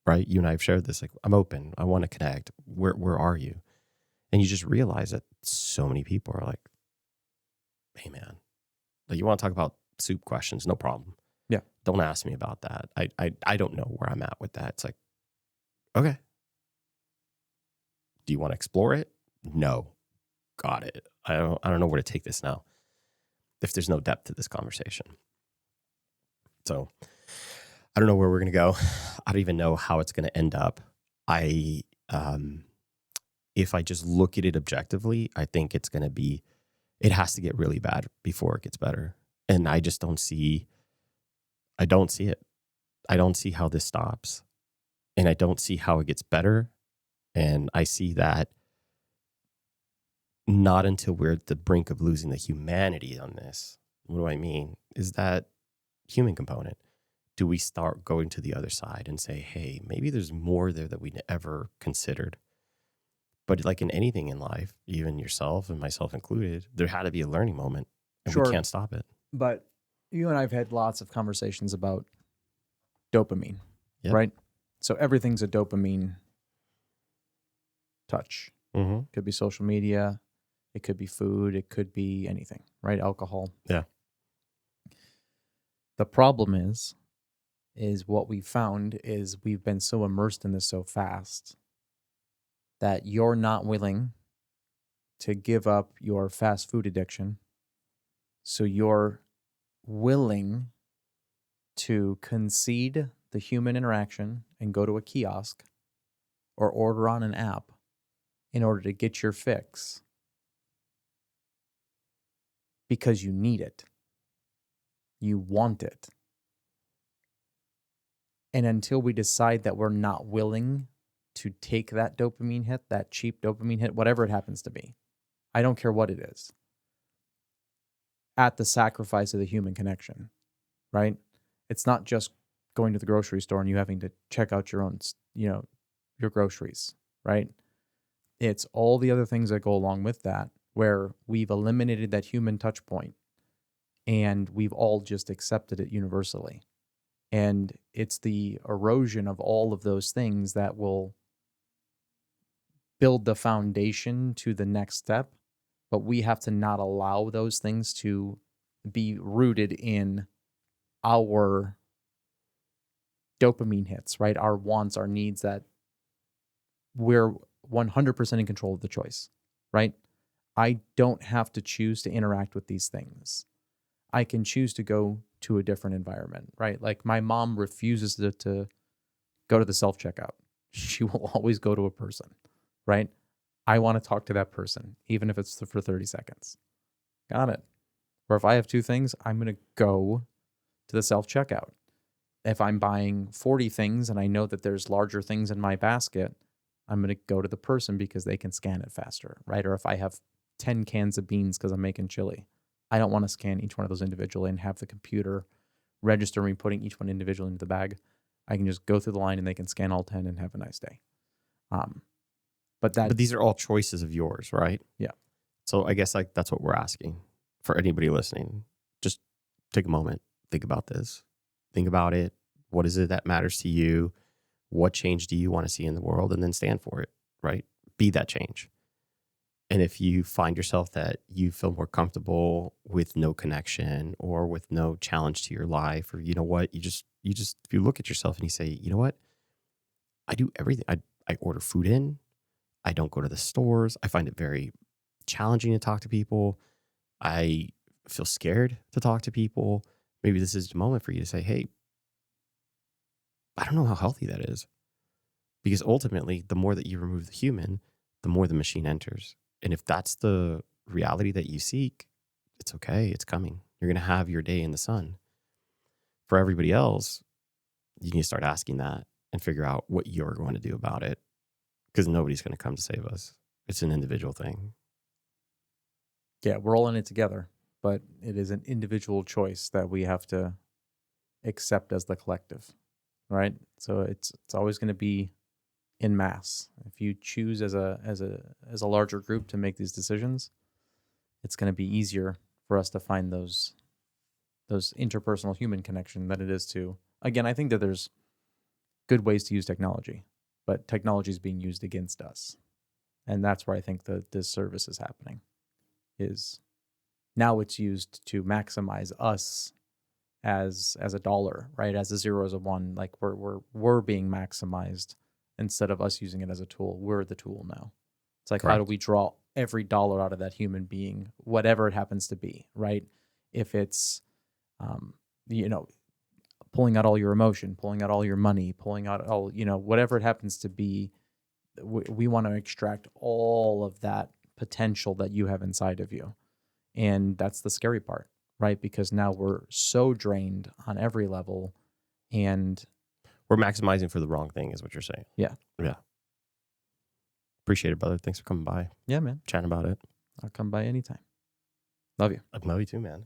right? You and I have shared this. Like, I'm open. I want to connect. Where are you? And you just realize that so many people are like, hey, man, like, you want to talk about soup questions? No problem. Yeah. Don't ask me about that. I don't know where I'm at with that. It's like, okay. Do you want to explore it? No. Got it. I don't know where to take this now if there's no depth to this conversation. So I don't know where we're going to go. I don't even know how it's going to end up. If I just look at it objectively, I think it has to get really bad before it gets better. And I just don't see it. I don't see how this stops. And I don't see how it gets better. And I see that not until we're at the brink of losing the humanity on this. What do I mean? Is that human component. Do we start going to the other side and say, hey, maybe there's more there that we ever considered? But like in anything in life, even yourself and myself included, there had to be a learning moment, and Sure. we can't stop it. But you and I have had lots of conversations about dopamine, Yep. right? So everything's a dopamine touch. Mm-hmm. It could be social media. It could be food. It could be anything, right? Alcohol. Yeah. The problem is what we found is we've been so immersed in this so fast that you're not willing to give up your fast food addiction. So you're willing to concede the human interaction and go to a kiosk or order on an app in order to get your fix because you need it. You want it. And until we decide that we're not willing to take that dopamine hit, that cheap dopamine hit, whatever it happens to be, I don't care what it is, at the sacrifice of the human connection, right? It's not just going to the grocery store and you having to check out your own, your groceries, right? It's all the other things that go along with that, where we've eliminated that human touch point and we've all just accepted it universally. And it's the erosion of all of those things that will build the foundation to the next step. But we have to not allow those things to be rooted in our dopamine hits, right? Our wants, our needs, that we're 100% in control of the choice, right? I don't have to choose to interact with these things. I can choose to go to a different environment, right? Like my mom refuses to go to the self-checkout. She will always go to a person, right? I want to talk to that person, even if it's for 30 seconds. Got it. Or if I have two things, I'm going to go to the self-checkout. If I'm buying 40 things and I know that there's larger things in my basket, I'm going to go to the person because they can scan it faster, right? Or if I have 10 cans of beans because I'm making chili, I don't want to scan each one of those individually and have the computer register me putting each one individually into the bag. I can just go through the line and they can scan all 10 and have a nice day. But these are all choices of yours, right? Yeah. So I guess like that's what we're asking for anybody listening. Just take a moment, think about this, think about it. What is it that matters to you? What change do you want to see in the world? And then stand for it, right? Be that change. And if you find yourself that you feel more comfortable with no connection or with no challenge to your life, or you know what, you just if you look at yourself and you say, you know what, I do everything. I order food in. I don't go to the stores. I find it very challenging to talk to people. I feel scared to talk to people. Maybe this is the moment for you to say, hey, I don't know how healthy that is. Because ultimately, the more that you remove the human, the more the machine enters. And if that's the reality that you seek, it's okay. It's coming. You're going to have your day in the sun. For everybody else, you need to start asking that and figure out what you're going to do about it. Because nobody's going to come to save us. It's an individual thing. yeah, we're all in it together, but it is an individual choice that we have to accept as the collective, right? So it's always going to be in mass. If you choose as a larger group to make these decisions, it's going to be easier for us to find those interpersonal human connection than it is to, again, I think that there's good ways to use technology, but technology is being used against us. And that's where I think the disservice is happening, is now it's used to maximize us as a dollar, right? As a zero, as a one, like we're being maximized instead of us using it as a tool. We're the tool now. It's like, how do we draw every dollar out of that human being, whatever it happens to be, right? If it's, pulling out all your emotion, pulling out all your money, pulling out all, whatever it happens to be, we want to extract all of that potential that you have inside of you. And that's the scary part, right? Because now we're so drained on every level, and we're maximizing for the wrong thing is what you're saying. Yeah. Appreciate it, brother. Thanks for coming by. Yeah, man. Chatting about it. I'll come by anytime. Love you. I love you too, man.